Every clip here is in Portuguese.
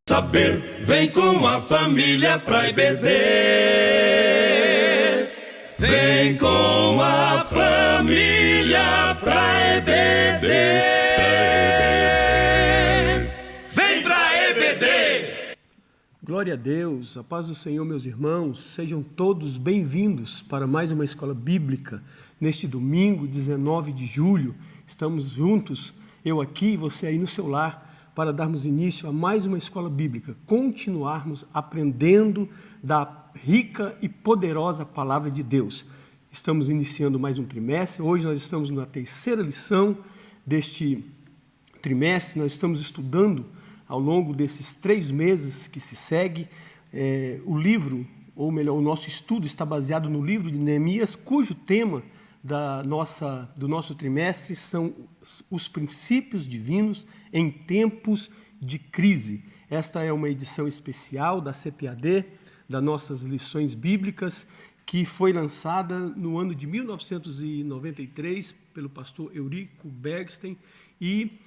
Saber, vem com a família pra IBD. Vem com a família pra IBD. Vem pra IBD. Glória a Deus, a paz do Senhor, meus irmãos, sejam todos bem-vindos para mais uma escola bíblica. Neste domingo, 19 de julho, estamos juntos, eu aqui e você aí no seu lar, para darmos início a mais uma escola bíblica, continuarmos aprendendo da rica e poderosa palavra de Deus. Estamos iniciando mais um trimestre, hoje nós estamos na terceira lição deste trimestre, nós estamos estudando ao longo desses 3 meses que se segue, o livro, ou melhor, o nosso estudo está baseado no livro de Neemias, cujo tema do nosso trimestre são os princípios divinos em tempos de crise. Esta é uma edição especial da CPAD, das nossas lições bíblicas, que foi lançada no ano de 1993 pelo pastor Eurico Bergstein e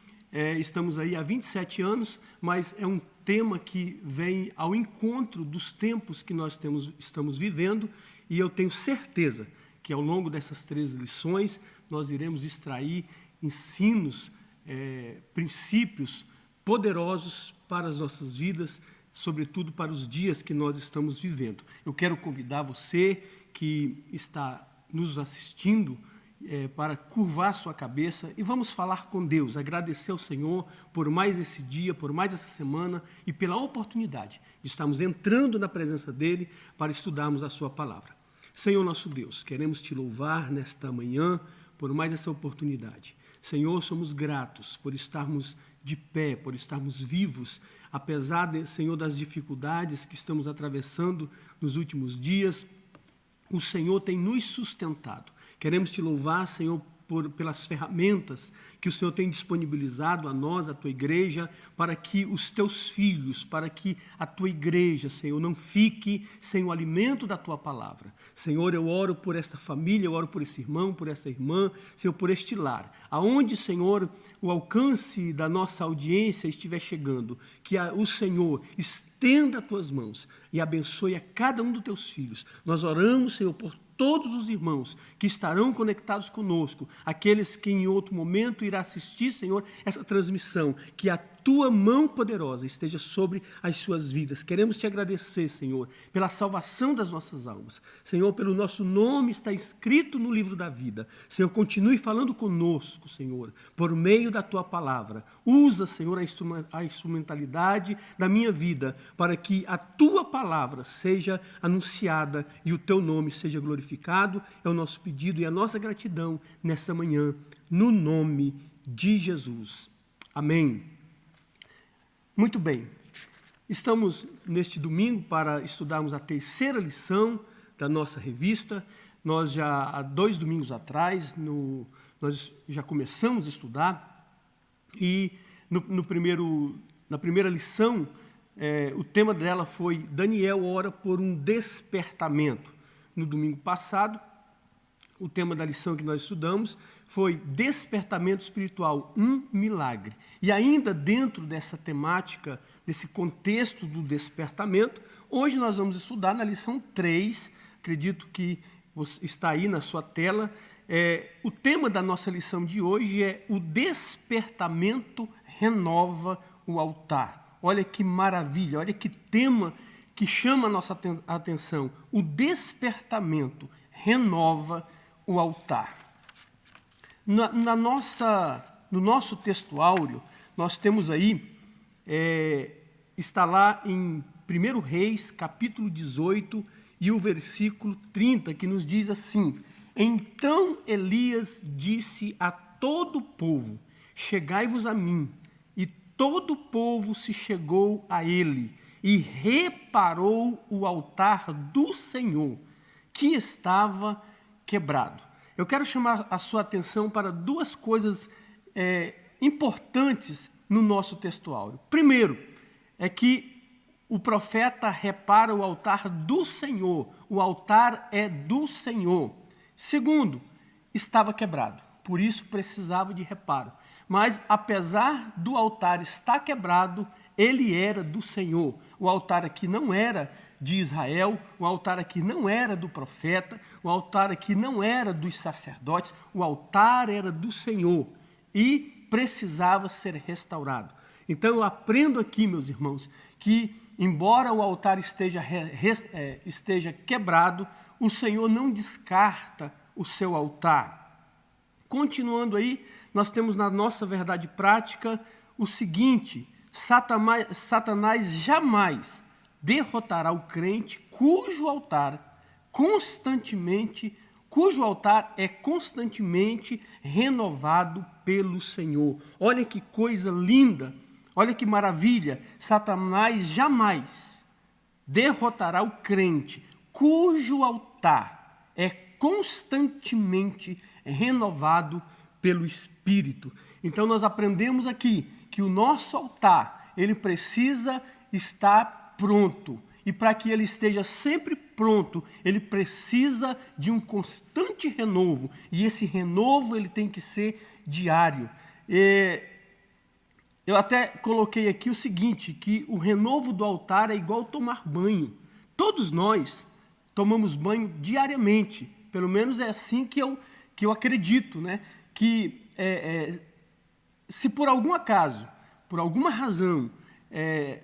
estamos aí há 27 anos, mas é um tema que vem ao encontro dos tempos que nós estamos vivendo e eu tenho certeza que ao longo dessas 3 lições nós iremos extrair ensinos, princípios poderosos para as nossas vidas, sobretudo para os dias que nós estamos vivendo. Eu quero convidar você que está nos assistindo para curvar sua cabeça e vamos falar com Deus, agradecer ao Senhor por mais esse dia, por mais essa semana e pela oportunidade de estarmos entrando na presença dEle para estudarmos a sua palavra. Senhor nosso Deus, queremos te louvar nesta manhã por mais essa oportunidade. Senhor, somos gratos por estarmos de pé, por estarmos vivos, apesar, Senhor, das dificuldades que estamos atravessando nos últimos dias. O Senhor tem nos sustentado. Queremos te louvar, Senhor, pelas ferramentas que o Senhor tem disponibilizado a nós, a tua igreja, para que os teus filhos, para que a tua igreja, Senhor, não fique sem o alimento da tua palavra. Senhor, eu oro por esta família, eu oro por esse irmão, por essa irmã, Senhor, por este lar. Aonde, Senhor, o alcance da nossa audiência estiver chegando, que o Senhor estenda as tuas mãos e abençoe a cada um dos teus filhos. Nós oramos, Senhor, por todos os irmãos que estarão conectados conosco, aqueles que em outro momento irá assistir, Senhor, essa transmissão, que a tua mão poderosa esteja sobre as suas vidas. Queremos te agradecer, Senhor, pela salvação das nossas almas. Senhor, pelo nosso nome está escrito no livro da vida. Senhor, continue falando conosco, Senhor, por meio da tua palavra. Usa, Senhor, a instrumentalidade da minha vida para que a tua palavra seja anunciada e o teu nome seja glorificado. É o nosso pedido e a nossa gratidão nessa manhã, no nome de Jesus. Amém. Muito bem, estamos neste domingo para estudarmos a terceira lição da nossa revista. Nós já, há 2 domingos atrás, nós já começamos a estudar e na primeira lição, o tema dela foi Daniel ora por um despertamento. No domingo passado, o tema da lição que nós estudamos foi despertamento espiritual, um milagre. E ainda dentro dessa temática, desse contexto do despertamento, hoje nós vamos estudar na lição 3, acredito que está aí na sua tela. O tema da nossa lição de hoje é o despertamento renova o altar. Olha que maravilha, olha que tema que chama a nossa atenção. O despertamento renova o altar. No nosso texto áureo, nós temos aí, está lá em 1 Reis, capítulo 18, e o versículo 30, que nos diz assim: Então Elias disse a todo o povo, chegai-vos a mim. E todo o povo se chegou a ele, e reparou o altar do Senhor, que estava quebrado. Eu quero chamar a sua atenção para 2 coisas importantes no nosso texto áureo. Primeiro, é que o profeta repara o altar do Senhor. O altar é do Senhor. Segundo, estava quebrado, por isso precisava de reparo. Mas, apesar do altar estar quebrado, ele era do Senhor. O altar aqui não era de Israel, o altar aqui não era do profeta, o altar aqui não era dos sacerdotes, o altar era do Senhor e precisava ser restaurado. Então eu aprendo aqui, meus irmãos, que embora o altar esteja quebrado, o Senhor não descarta o seu altar. Continuando aí, nós temos na nossa verdade prática o seguinte: Satanás jamais derrotará o crente cujo altar é constantemente renovado pelo Senhor. Olha que coisa linda, olha que maravilha. Satanás jamais derrotará o crente cujo altar é constantemente renovado pelo Espírito. Então nós aprendemos aqui que o nosso altar, ele precisa estar pronto. E para que ele esteja sempre pronto, ele precisa de um constante renovo. E esse renovo ele tem que ser diário. Eu até coloquei aqui o seguinte, que o renovo do altar é igual tomar banho. Todos nós tomamos banho diariamente. Pelo menos é assim que eu acredito, né? Que se por algum acaso, por alguma razão,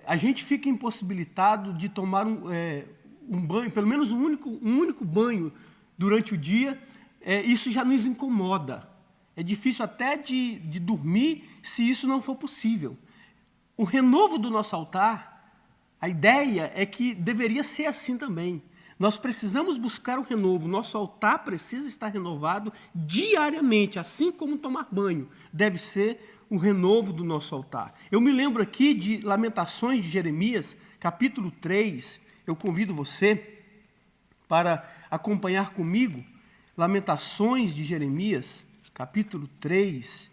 a gente fica impossibilitado de tomar um banho, pelo menos um único banho durante o dia, isso já nos incomoda. É difícil até de dormir se isso não for possível. O renovo do nosso altar, a ideia é que deveria ser assim também. Nós precisamos buscar o renovo, nosso altar precisa estar renovado diariamente, assim como tomar banho deve ser o renovo do nosso altar. Eu me lembro aqui de Lamentações de Jeremias, capítulo 3, eu convido você para acompanhar comigo, Lamentações de Jeremias, capítulo 3,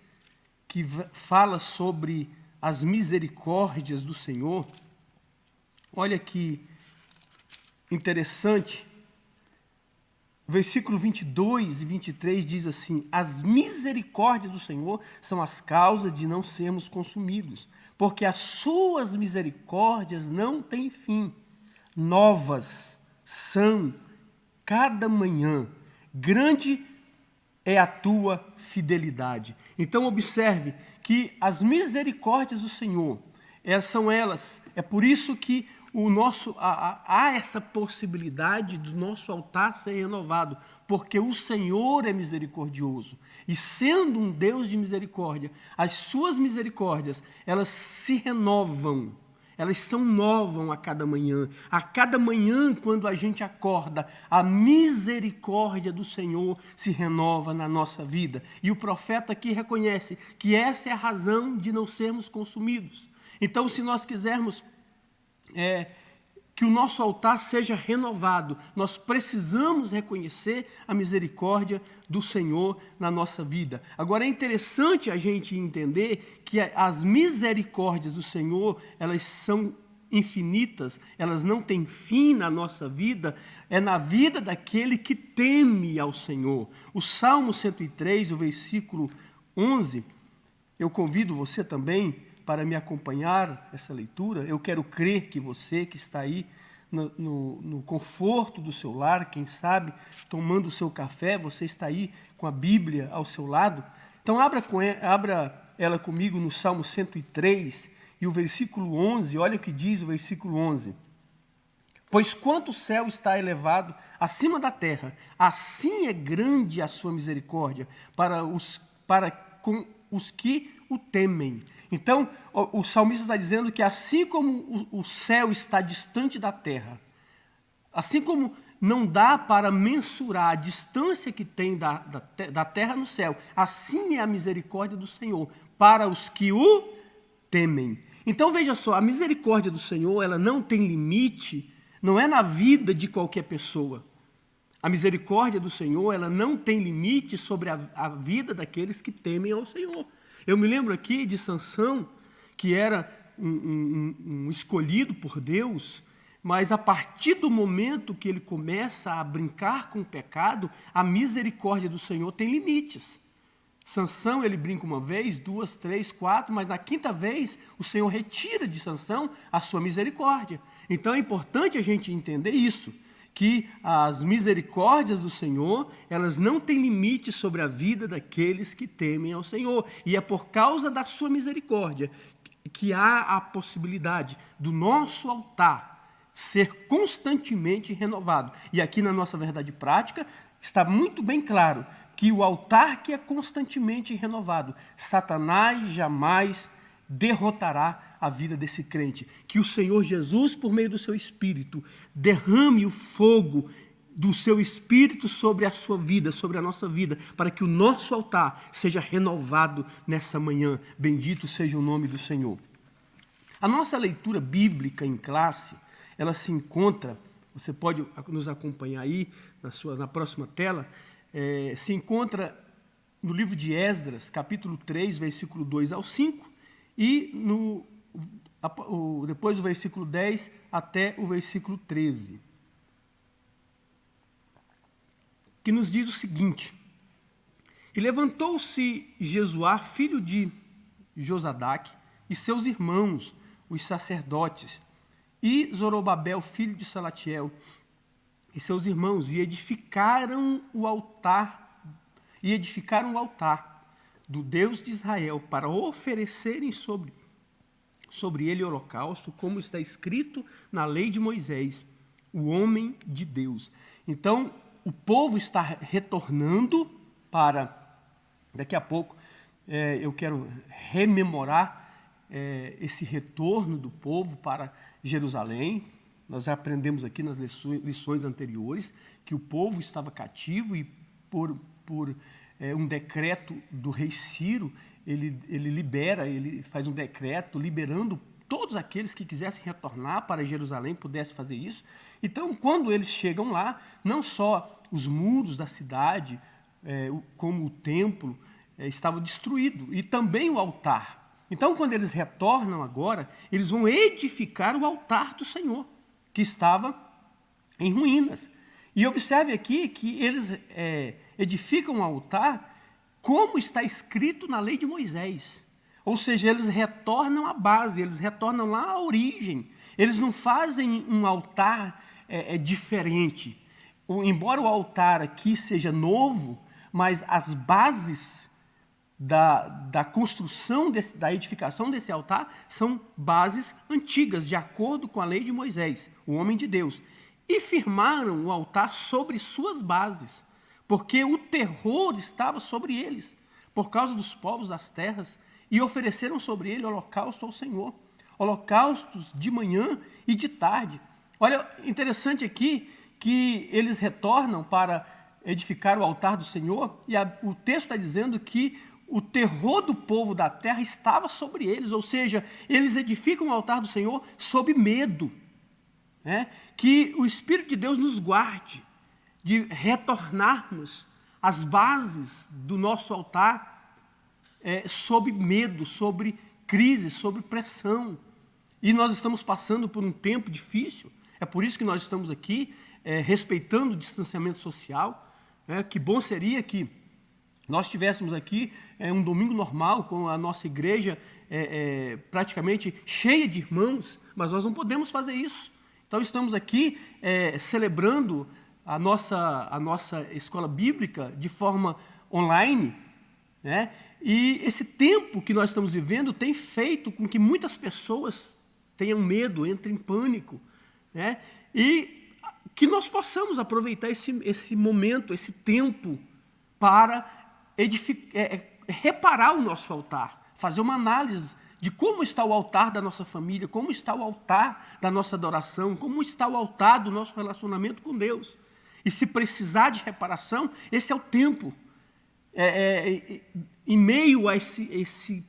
que fala sobre as misericórdias do Senhor. Olha que interessante, versículo 22 e 23 diz assim: as misericórdias do Senhor são as causas de não sermos consumidos, porque as suas misericórdias não têm fim, novas são cada manhã, grande é a tua fidelidade. Então observe que as misericórdias do Senhor, são elas, é por isso que há essa possibilidade do nosso altar ser renovado, porque o Senhor é misericordioso. E sendo um Deus de misericórdia, as suas misericórdias, elas se renovam, elas são novas a cada manhã. A cada manhã, quando a gente acorda, a misericórdia do Senhor se renova na nossa vida. E o profeta aqui reconhece que essa é a razão de não sermos consumidos. Então, se nós quisermos que o nosso altar seja renovado, nós precisamos reconhecer a misericórdia do Senhor na nossa vida. Agora é interessante a gente entender que as misericórdias do Senhor, elas são infinitas, elas não têm fim na nossa vida, é na vida daquele que teme ao Senhor. O Salmo 103, o versículo 11, eu convido você também para me acompanhar essa leitura. Eu quero crer que você que está aí no conforto do seu lar, quem sabe, tomando o seu café, você está aí com a Bíblia ao seu lado. Então abra ela comigo no Salmo 103 e o versículo 11, olha o que diz o versículo 11. Pois quanto o céu está elevado acima da terra, assim é grande a sua misericórdia para com os que o temem. Então, o salmista está dizendo que assim como o céu está distante da terra, assim como não dá para mensurar a distância que tem da terra no céu, assim é a misericórdia do Senhor para os que o temem. Então, veja só, a misericórdia do Senhor, ela não tem limite, não é na vida de qualquer pessoa. A misericórdia do Senhor, ela não tem limite sobre a vida daqueles que temem ao Senhor. Eu me lembro aqui de Sansão, que era um escolhido por Deus, mas a partir do momento que ele começa a brincar com o pecado, a misericórdia do Senhor tem limites. Sansão, ele brinca uma vez, duas, três, quatro, mas na quinta vez o Senhor retira de Sansão a sua misericórdia. Então é importante a gente entender isso, que as misericórdias do Senhor, elas não têm limite sobre a vida daqueles que temem ao Senhor. E é por causa da sua misericórdia que há a possibilidade do nosso altar ser constantemente renovado. E aqui na nossa verdade prática está muito bem claro que o altar que é constantemente renovado, Satanás jamais derrotará a vida desse crente. Que o Senhor Jesus, por meio do seu Espírito, derrame o fogo do seu Espírito sobre a sua vida, sobre a nossa vida, para que o nosso altar seja renovado nessa manhã. Bendito seja o nome do Senhor. A nossa leitura bíblica em classe, ela se encontra, você pode nos acompanhar aí na próxima tela, se encontra no livro de Esdras, capítulo 3, versículo 2 ao 5, e depois do versículo 10 até o versículo 13, que nos diz o seguinte: E levantou-se Jesuá, filho de Josadaque, e seus irmãos, os sacerdotes, e Zorobabel, filho de Salatiel, e seus irmãos, e edificaram o altar do Deus de Israel, para oferecerem sobre ele holocausto, como está escrito na lei de Moisés, o homem de Deus. Então, o povo está retornando para, daqui a pouco, eu quero rememorar esse retorno do povo para Jerusalém. Nós já aprendemos aqui nas lições anteriores que o povo estava cativo e por um decreto do rei Ciro, ele faz um decreto liberando todos aqueles que quisessem retornar para Jerusalém, pudessem fazer isso. Então, quando eles chegam lá, não só os muros da cidade, como o templo, estavam destruídos, e também o altar. Então, quando eles retornam agora, eles vão edificar o altar do Senhor, que estava em ruínas. E observe aqui que eles edificam o altar como está escrito na lei de Moisés. Ou seja, eles retornam à base, eles retornam lá à origem. Eles não fazem um altar diferente. Embora o altar aqui seja novo, mas as bases da construção, da edificação desse altar, são bases antigas, de acordo com a lei de Moisés, o homem de Deus. E firmaram o altar sobre suas bases, porque o terror estava sobre eles, por causa dos povos das terras, e ofereceram sobre ele holocausto ao Senhor, holocaustos de manhã e de tarde. Olha, interessante aqui que eles retornam para edificar o altar do Senhor, e o texto está dizendo que o terror do povo da terra estava sobre eles, ou seja, eles edificam o altar do Senhor sob medo. Que o Espírito de Deus nos guarde de retornarmos às bases do nosso altar sob medo, sobre crise, sobre pressão. E nós estamos passando por um tempo difícil, é por isso que nós estamos aqui, respeitando o distanciamento social. Que bom seria que nós estivéssemos aqui um domingo normal, com a nossa igreja praticamente cheia de irmãos, mas nós não podemos fazer isso. Então estamos aqui celebrando a nossa escola bíblica de forma online, e esse tempo que nós estamos vivendo tem feito com que muitas pessoas tenham medo, entrem em pânico, e que nós possamos aproveitar esse momento, esse tempo, para reparar o nosso altar, fazer uma análise de como está o altar da nossa família, como está o altar da nossa adoração, como está o altar do nosso relacionamento com Deus. E se precisar de reparação, esse é o tempo. Em meio a esse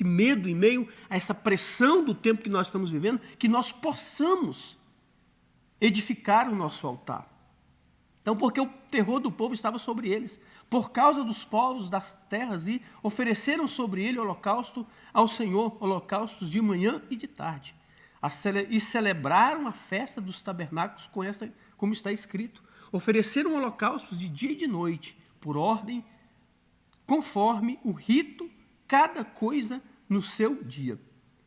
medo, em meio a essa pressão do tempo que nós estamos vivendo, que nós possamos edificar o nosso altar. Então, porque o terror do povo estava sobre eles, por causa dos povos das terras, e ofereceram sobre ele holocausto ao Senhor, holocaustos de manhã e de tarde. E celebraram a festa dos tabernáculos como está escrito. Ofereceram holocaustos de dia e de noite, por ordem conforme o rito, cada coisa no seu dia.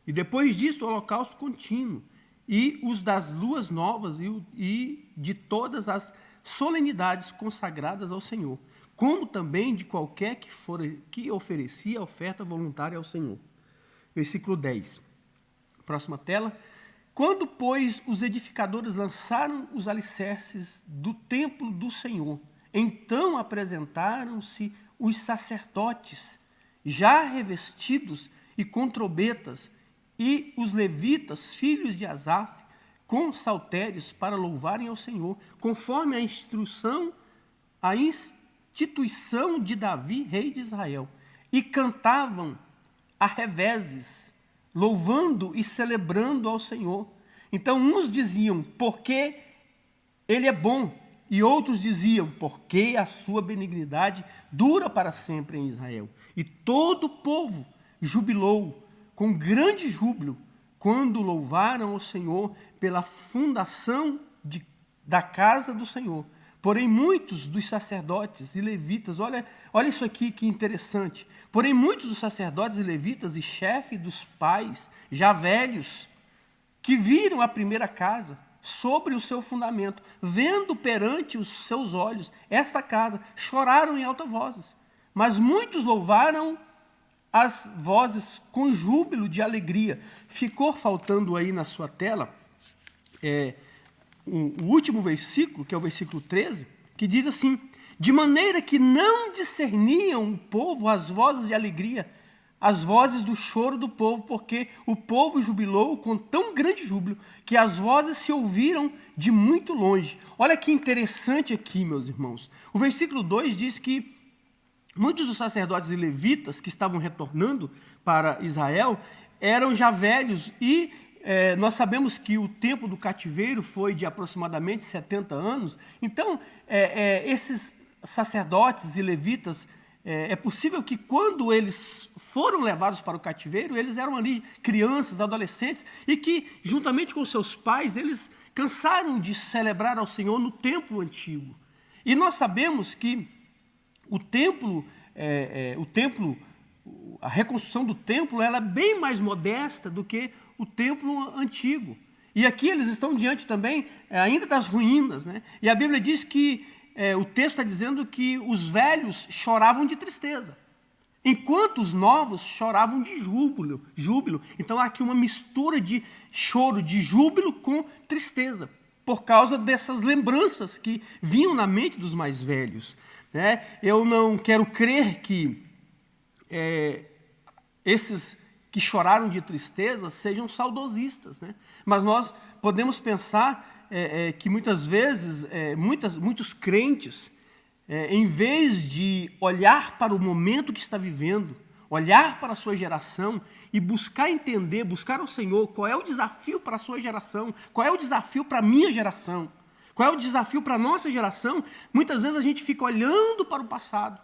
E depois disso, o holocausto contínuo, e os das luas novas e de todas as solenidades consagradas ao Senhor, como também de qualquer que oferecia oferta voluntária ao Senhor. Versículo 10. Próxima tela. Quando, pois, os edificadores lançaram os alicerces do templo do Senhor, então apresentaram-se os sacerdotes, já revestidos e com trombetas, e os levitas, filhos de Asaf, com saltérios para louvarem ao Senhor, conforme a instituição de Davi, rei de Israel, e cantavam a revezes, louvando e celebrando ao Senhor. Então uns diziam, porque ele é bom, e outros diziam, porque a sua benignidade dura para sempre em Israel. E todo o povo jubilou com grande júbilo quando louvaram ao Senhor pela fundação da casa do Senhor. Porém, muitos dos sacerdotes e levitas, olha isso aqui que interessante. Porém, muitos dos sacerdotes e levitas e chefe dos pais, já velhos, que viram a primeira casa sobre o seu fundamento, vendo perante os seus olhos esta casa, choraram em alta vozes. Mas muitos louvaram as vozes com júbilo de alegria. Ficou faltando aí na sua tela o último versículo, que é o versículo 13, que diz assim: de maneira que não discerniam o povo as vozes de alegria, as vozes do choro do povo, porque o povo jubilou com tão grande júbilo, que as vozes se ouviram de muito longe. Olha que interessante aqui, meus irmãos. O versículo 2 diz que muitos dos sacerdotes e levitas que estavam retornando para Israel eram já velhos e nós sabemos que o tempo do cativeiro foi de aproximadamente 70 anos. Então, esses sacerdotes e levitas, é possível que quando eles foram levados para o cativeiro, eles eram ali crianças, adolescentes, e que, juntamente com seus pais, eles cansaram de celebrar ao Senhor no templo antigo. E nós sabemos que a reconstrução do templo, ela é bem mais modesta do que o templo antigo. E aqui eles estão diante também ainda das ruínas, né? E a Bíblia diz que o texto está dizendo que os velhos choravam de tristeza, enquanto os novos choravam de júbilo. Então há aqui uma mistura de choro, de júbilo com tristeza, por causa dessas lembranças que vinham na mente dos mais velhos, né? Eu não quero crer que esses que choraram de tristeza sejam saudosistas, né? Mas nós podemos pensar que muitas vezes, muitos crentes, em vez de olhar para o momento que está vivendo, olhar para a sua geração e buscar entender, buscar ao Senhor qual é o desafio para a sua geração, qual é o desafio para a minha geração, qual é o desafio para a nossa geração, muitas vezes a gente fica olhando para o passado.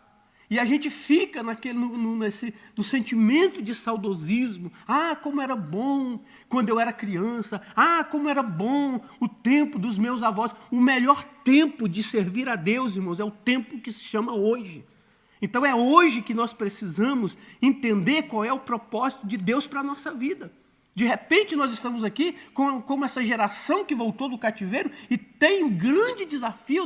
E a gente fica no sentimento de saudosismo. Ah, como era bom quando eu era criança. Ah, como era bom o tempo dos meus avós. O melhor tempo de servir a Deus, irmãos, é o tempo que se chama hoje. Então é hoje que nós precisamos entender qual é o propósito de Deus para a nossa vida. De repente nós estamos aqui como essa geração que voltou do cativeiro e tem um grande desafio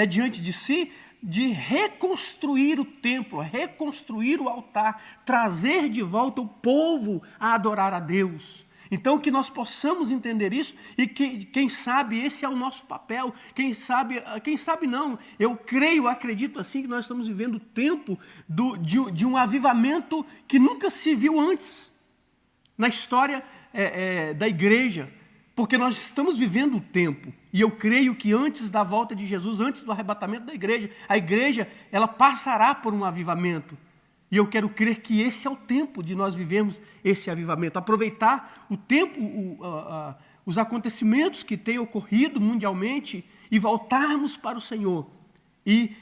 diante de si, de reconstruir o templo, reconstruir o altar, trazer de volta o povo a adorar a Deus. Então que nós possamos entender isso e que, quem sabe, esse é o nosso papel, quem sabe não, eu creio, acredito assim, que nós estamos vivendo o tempo de um avivamento que nunca se viu antes na história da igreja, porque nós estamos vivendo o tempo, e eu creio que antes da volta de Jesus, antes do arrebatamento da igreja, a igreja ela passará por um avivamento. E eu quero crer que esse é o tempo de nós vivermos esse avivamento, aproveitar o tempo, os acontecimentos que têm ocorrido mundialmente e voltarmos para o Senhor e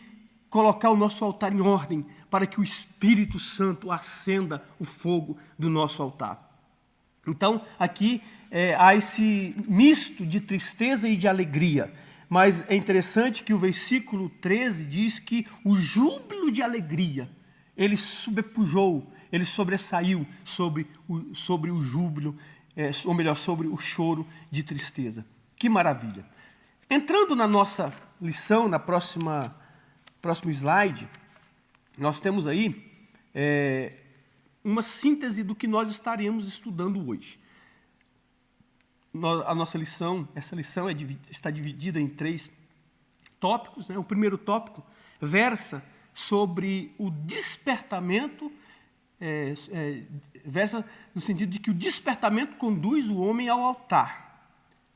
colocar o nosso altar em ordem para que o Espírito Santo acenda o fogo do nosso altar. Então, aqui há esse misto de tristeza e de alegria, mas é interessante que o versículo 13 diz que o júbilo de alegria ele sobrepujou, ele sobressaiu sobre o júbilo, ou melhor, sobre o choro de tristeza. Que maravilha! Entrando na nossa lição, na próximo slide, nós temos aí uma síntese do que nós estaremos estudando hoje. A nossa lição, essa lição está dividida em 3 tópicos, né? O primeiro tópico versa sobre o despertamento, versa no sentido de que o despertamento conduz o homem ao altar.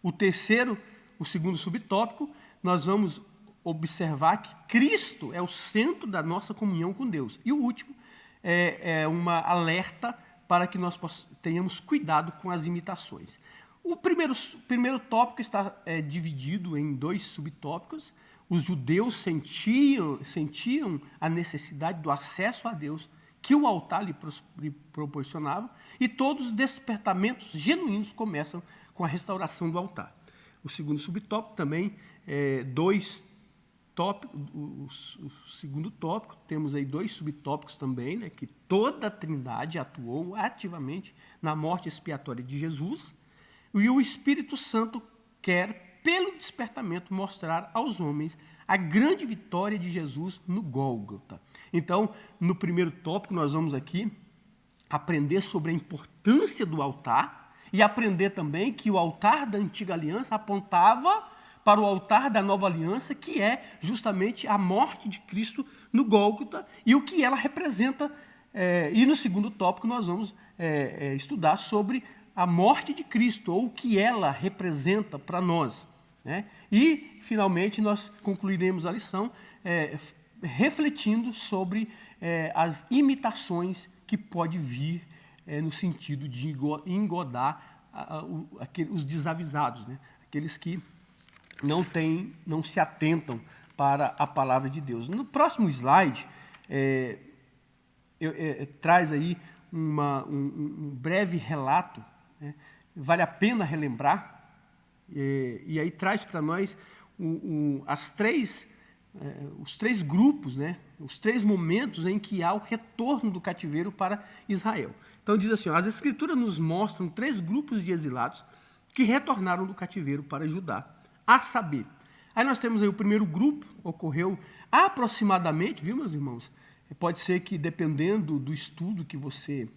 O segundo subtópico, nós vamos observar que Cristo é o centro da nossa comunhão com Deus. E o último é uma alerta para que nós tenhamos cuidado com as imitações. O primeiro tópico está dividido em 2 subtópicos. Os judeus sentiam a necessidade do acesso a Deus que o altar lhe proporcionava, e todos os despertamentos genuínos começam com a restauração do altar. O segundo subtópico também, 2 tópicos. O segundo tópico, temos aí 2 subtópicos também, né, que toda a Trindade atuou ativamente na morte expiatória de Jesus, e o Espírito Santo quer, pelo despertamento, mostrar aos homens a grande vitória de Jesus no Gólgota. Então, no primeiro tópico, nós vamos aqui aprender sobre a importância do altar e aprender também que o altar da antiga aliança apontava para o altar da nova aliança, que é justamente a morte de Cristo no Gólgota e o que ela representa. E no segundo tópico nós vamos estudar sobre a morte de Cristo, ou o que ela representa para nós, né? E, finalmente, nós concluiremos a lição refletindo sobre as imitações que pode vir no sentido de engodar os desavisados, né? Aqueles que não se atentam para a palavra de Deus. No próximo slide, traz aí um breve relato, né? Vale a pena relembrar, e aí traz para nós os 3 grupos, né? Os 3 momentos em que há o retorno do cativeiro para Israel. Então diz assim, as Escrituras nos mostram 3 grupos de exilados que retornaram do cativeiro para Judá, a saber. Aí nós temos aí o primeiro grupo, ocorreu aproximadamente, viu, meus irmãos? Pode ser que, dependendo do estudo que você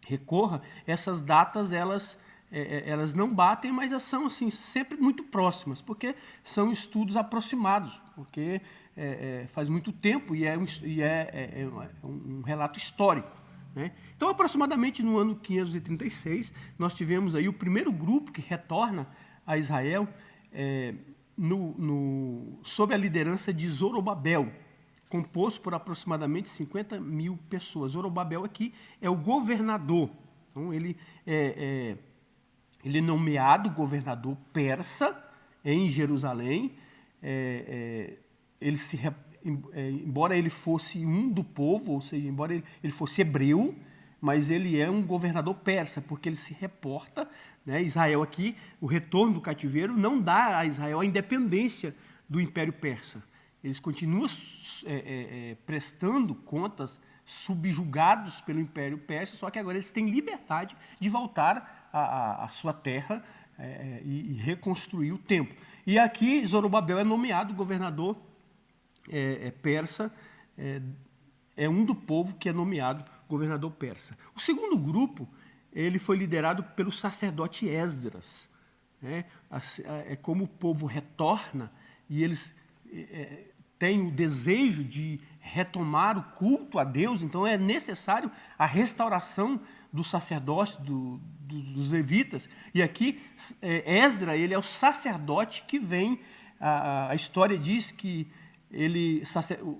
recorra, essas datas elas não batem, mas elas são assim, sempre muito próximas, porque são estudos aproximados, porque faz muito tempo e é um relato histórico, né? Então, aproximadamente no ano 536, nós tivemos aí o primeiro grupo que retorna a Israel sob a liderança de Zorobabel, composto por aproximadamente 50 mil pessoas. Zorobabel aqui é o governador. Então, ele é nomeado governador persa em Jerusalém. Embora ele fosse um do povo, ou seja, embora ele fosse hebreu, mas ele é um governador persa, porque ele se reporta, né? Israel aqui, o retorno do cativeiro não dá a Israel a independência do Império Persa. Eles continuam prestando contas, subjugados pelo Império Persa, só que agora eles têm liberdade de voltar à sua terra e reconstruir o templo. E aqui Zorobabel é nomeado governador persa, é um do povo que é nomeado governador persa. O segundo grupo, ele foi liderado pelo sacerdote Esdras, né? É como o povo retorna e eles têm o desejo de retomar o culto a Deus, então é necessário a restauração do sacerdócio, dos levitas. E aqui, Esdras, ele é o sacerdote que vem, a história diz que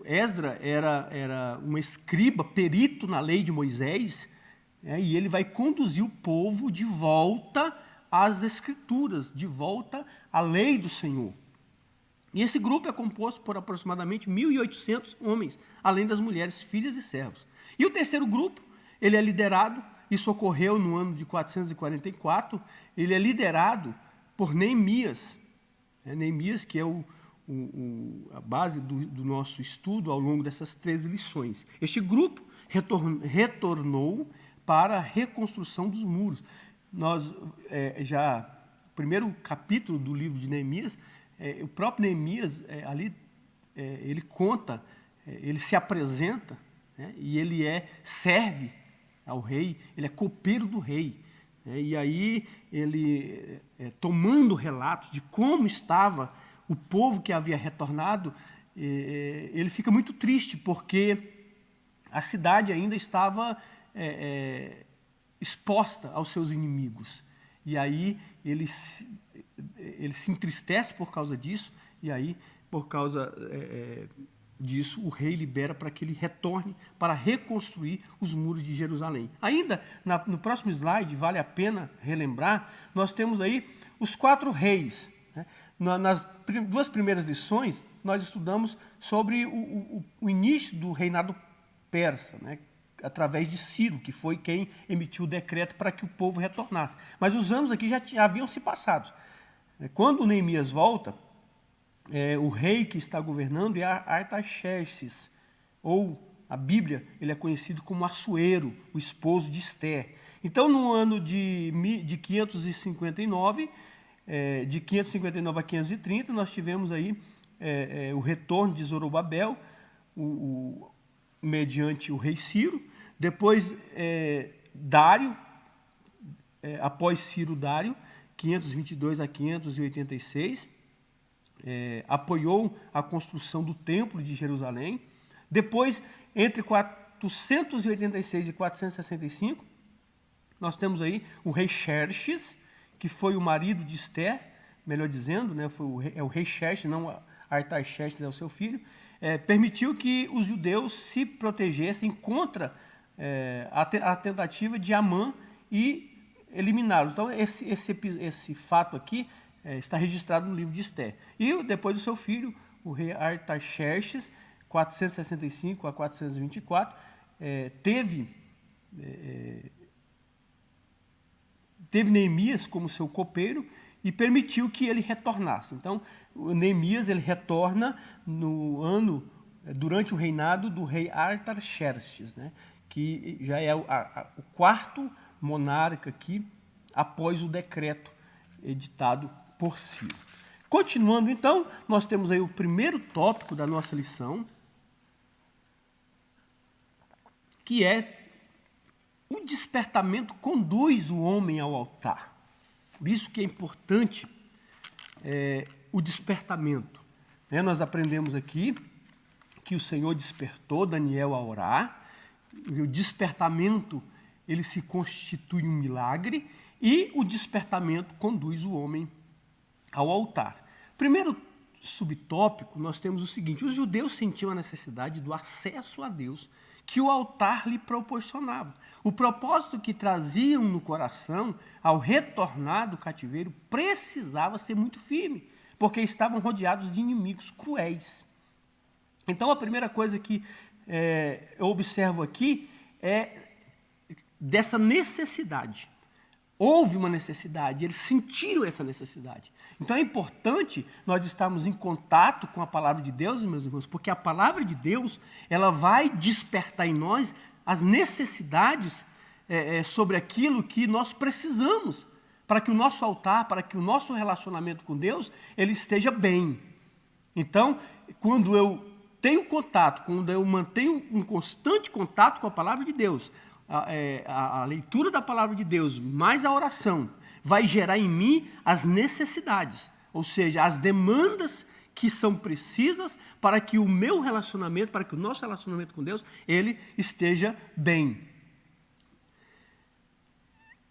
Esdras era um escriba, perito na lei de Moisés, e ele vai conduzir o povo de volta às Escrituras, de volta à lei do Senhor. E esse grupo é composto por aproximadamente 1.800 homens, além das mulheres, filhas e servos. E o terceiro grupo, ele é liderado, isso ocorreu no ano de 444, ele é liderado por Neemias. Neemias, que é o a base do nosso estudo ao longo dessas 13 lições. Este grupo retornou para a reconstrução dos muros. Nós, o primeiro capítulo do livro de Neemias, o próprio Neemias, ele conta, ele se apresenta, né, e ele serve ao rei, ele é copeiro do rei. E aí ele, tomando relatos de como estava o povo que havia retornado, ele fica muito triste, porque a cidade ainda estava exposta aos seus inimigos. E aí ele se entristece por causa disso, e aí, por causa disso, o rei libera para que ele retorne para reconstruir os muros de Jerusalém. Ainda, no próximo slide, vale a pena relembrar, nós temos aí os 4 reis, né? Nas 2 primeiras lições, nós estudamos sobre o início do reinado persa, né? Através de Ciro, que foi quem emitiu o decreto para que o povo retornasse. Mas os anos aqui já haviam se passado. Quando Neemias volta, o rei que está governando é Artaxerxes, ou a Bíblia, ele é conhecido como Assuero, o esposo de Ester. Então, no ano de 559, de 559 a 530, nós tivemos aí o retorno de Zorobabel, mediante o rei Ciro. Depois, Dário, após Ciro, Dário, 522 a 586, apoiou a construção do templo de Jerusalém. Depois, entre 486 e 465, nós temos aí o rei Xerxes, que foi o marido de Ester, melhor dizendo, né, é o rei Xerxes, não Artaxerxes é o seu filho, permitiu que os judeus se protegessem contra a tentativa de Amã e eliminá-los. Então, esse fato aqui está registrado no livro de Ester. E depois do seu filho, o rei Artaxerxes, 465 a 424, teve Neemias como seu copeiro e permitiu que ele retornasse. Então, Neemias ele retorna durante o reinado do rei Artaxerxes, né, que já é o 4º monarca aqui após o decreto editado por Ciro. Continuando, então, nós temos aí o primeiro tópico da nossa lição, que é o despertamento conduz o homem ao altar. Por isso que é importante o despertamento. Nós aprendemos aqui que o Senhor despertou Daniel a orar, o despertamento ele se constitui um milagre e o despertamento conduz o homem ao altar. Primeiro subtópico, nós temos o seguinte: os judeus sentiam a necessidade do acesso a Deus que o altar lhe proporcionava. O propósito que traziam no coração ao retornar do cativeiro precisava ser muito firme, porque estavam rodeados de inimigos cruéis. Então, a primeira coisa que eu observo aqui é dessa necessidade. Houve uma necessidade, eles sentiram essa necessidade. Então é importante nós estarmos em contato com a palavra de Deus, meus irmãos, porque a palavra de Deus ela vai despertar em nós as necessidades sobre aquilo que nós precisamos, para que o nosso altar, para que o nosso relacionamento com Deus, ele esteja bem. Então, quando eu tenho contato, quando eu mantenho um constante contato com a palavra de Deus, a leitura da palavra de Deus, mais a oração, vai gerar em mim as necessidades, ou seja, as demandas que são precisas para que o meu relacionamento, para que o nosso relacionamento com Deus, ele esteja bem.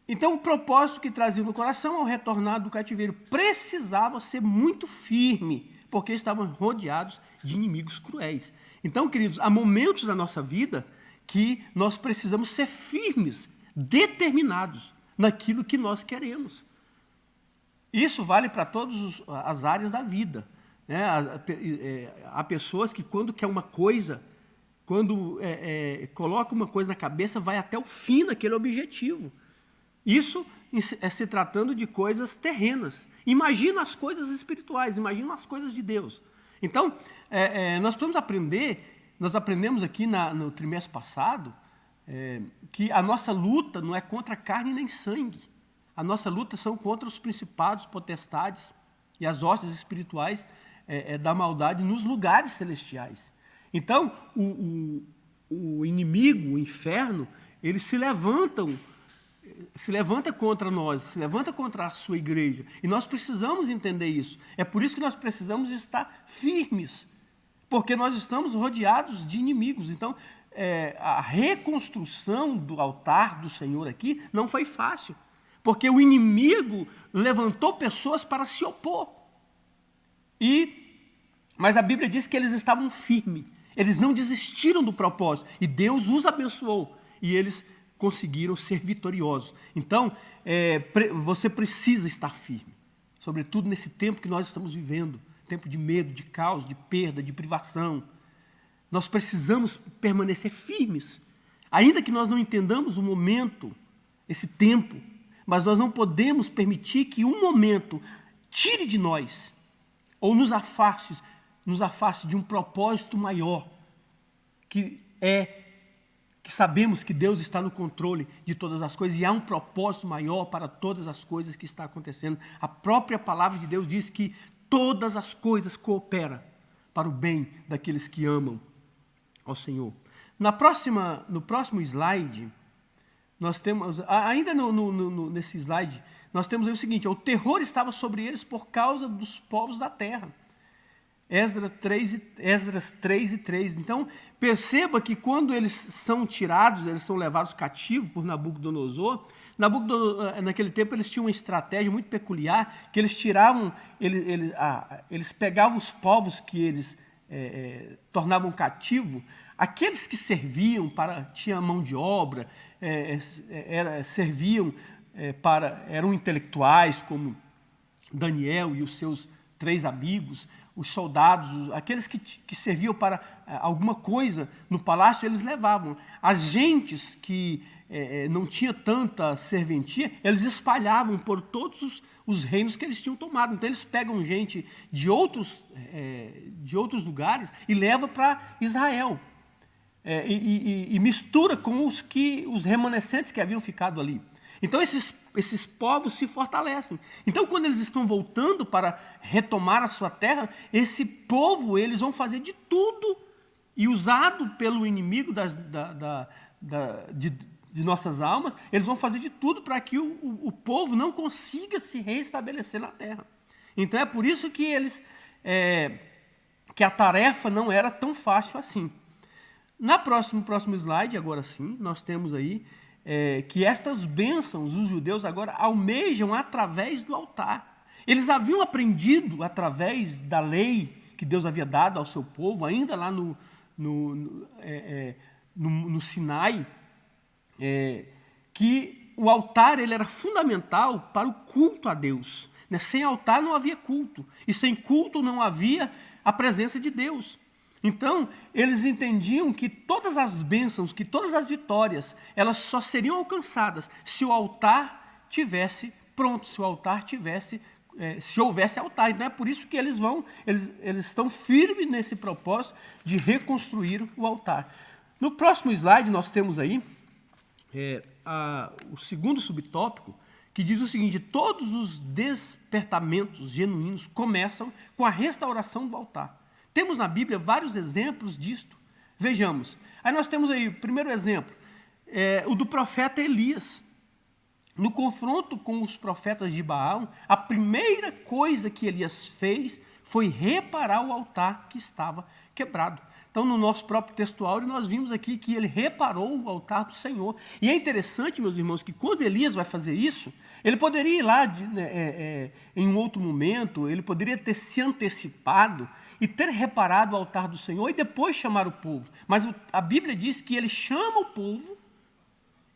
Então, o propósito que trazia no coração ao retornar do cativeiro precisava ser muito firme, porque estavam rodeados de inimigos cruéis. Então, queridos, há momentos na nossa vida que nós precisamos ser firmes, determinados naquilo que nós queremos. Isso vale para todas as áreas da vida. Né? Há pessoas que quando quer uma coisa, quando coloca uma coisa na cabeça, vai até o fim daquele objetivo. Isso se tratando de coisas terrenas. Imagina as coisas espirituais, imagina as coisas de Deus. Então, nós precisamos aprender, nós aprendemos aqui no trimestre passado, que a nossa luta não é contra carne nem sangue. A nossa luta são contra os principados, potestades e as hostes espirituais da maldade nos lugares celestiais. Então, o inimigo, o inferno, eles se levanta contra nós, se levanta contra a sua igreja. E nós precisamos entender isso. É por isso que nós precisamos estar firmes, porque nós estamos rodeados de inimigos. Então, a reconstrução do altar do Senhor aqui não foi fácil, porque o inimigo levantou pessoas para se opor. Mas a Bíblia diz que eles estavam firmes, eles não desistiram do propósito, e Deus os abençoou, e eles conseguiram ser vitoriosos. Então, você precisa estar firme, sobretudo nesse tempo que nós estamos vivendo, tempo de medo, de caos, de perda, de privação. Nós precisamos permanecer firmes, ainda que nós não entendamos o momento, esse tempo, mas nós não podemos permitir que um momento tire de nós, ou nos afaste de um propósito maior, que sabemos que Deus está no controle de todas as coisas, e há um propósito maior para todas as coisas que está acontecendo. A própria palavra de Deus diz que todas as coisas cooperam para o bem daqueles que amam ao Senhor. No próximo slide, nós temos, ainda nesse slide, nós temos aí o seguinte: o terror estava sobre eles por causa dos povos da terra. Esdras 3:3. Então, perceba que quando eles são tirados, eles são levados cativos por Nabucodonosor, naquele tempo eles tinham uma estratégia muito peculiar, que eles tiravam, eles pegavam os povos que eles tornavam cativo, aqueles que serviam tinha mão de obra, eram intelectuais como Daniel e os seus 3 amigos, os soldados, aqueles que serviam para alguma coisa no palácio, eles levavam. As gentes que não tinham tanta serventia, eles espalhavam por todos os reinos que eles tinham tomado. Então eles pegam gente de outros lugares e levam para Israel. E mistura com os remanescentes que haviam ficado ali. Então esses povos se fortalecem. Então quando eles estão voltando para retomar a sua terra, esse povo, eles vão fazer de tudo, e usado pelo inimigo de nossas almas, eles vão fazer de tudo para que o povo não consiga se reestabelecer na terra. Então é por isso que que a tarefa não era tão fácil assim. No próximo slide, agora sim, nós temos aí que estas bênçãos os judeus agora almejam através do altar. Eles haviam aprendido através da lei que Deus havia dado ao seu povo, ainda lá no Sinai, que o altar ele era fundamental para o culto a Deus. Sem altar não havia culto, e sem culto não havia a presença de Deus. Então, eles entendiam que todas as bênçãos, que todas as vitórias, elas só seriam alcançadas se o altar tivesse pronto, se houvesse altar. Então é por isso que eles estão firmes nesse propósito de reconstruir o altar. No próximo slide nós temos aí o segundo subtópico, que diz o seguinte: todos os despertamentos genuínos começam com a restauração do altar. Temos na Bíblia vários exemplos disto. Vejamos. Aí nós temos aí o primeiro exemplo, o do profeta Elias. No confronto com os profetas de Baal, a primeira coisa que Elias fez foi reparar o altar que estava quebrado. Então, no nosso próprio textuário, nós vimos aqui que ele reparou o altar do Senhor. E é interessante, meus irmãos, que quando Elias vai fazer isso, ele poderia ir lá em um outro momento, ele poderia ter se antecipado e ter reparado o altar do Senhor e depois chamar o povo. Mas a Bíblia diz que ele chama o povo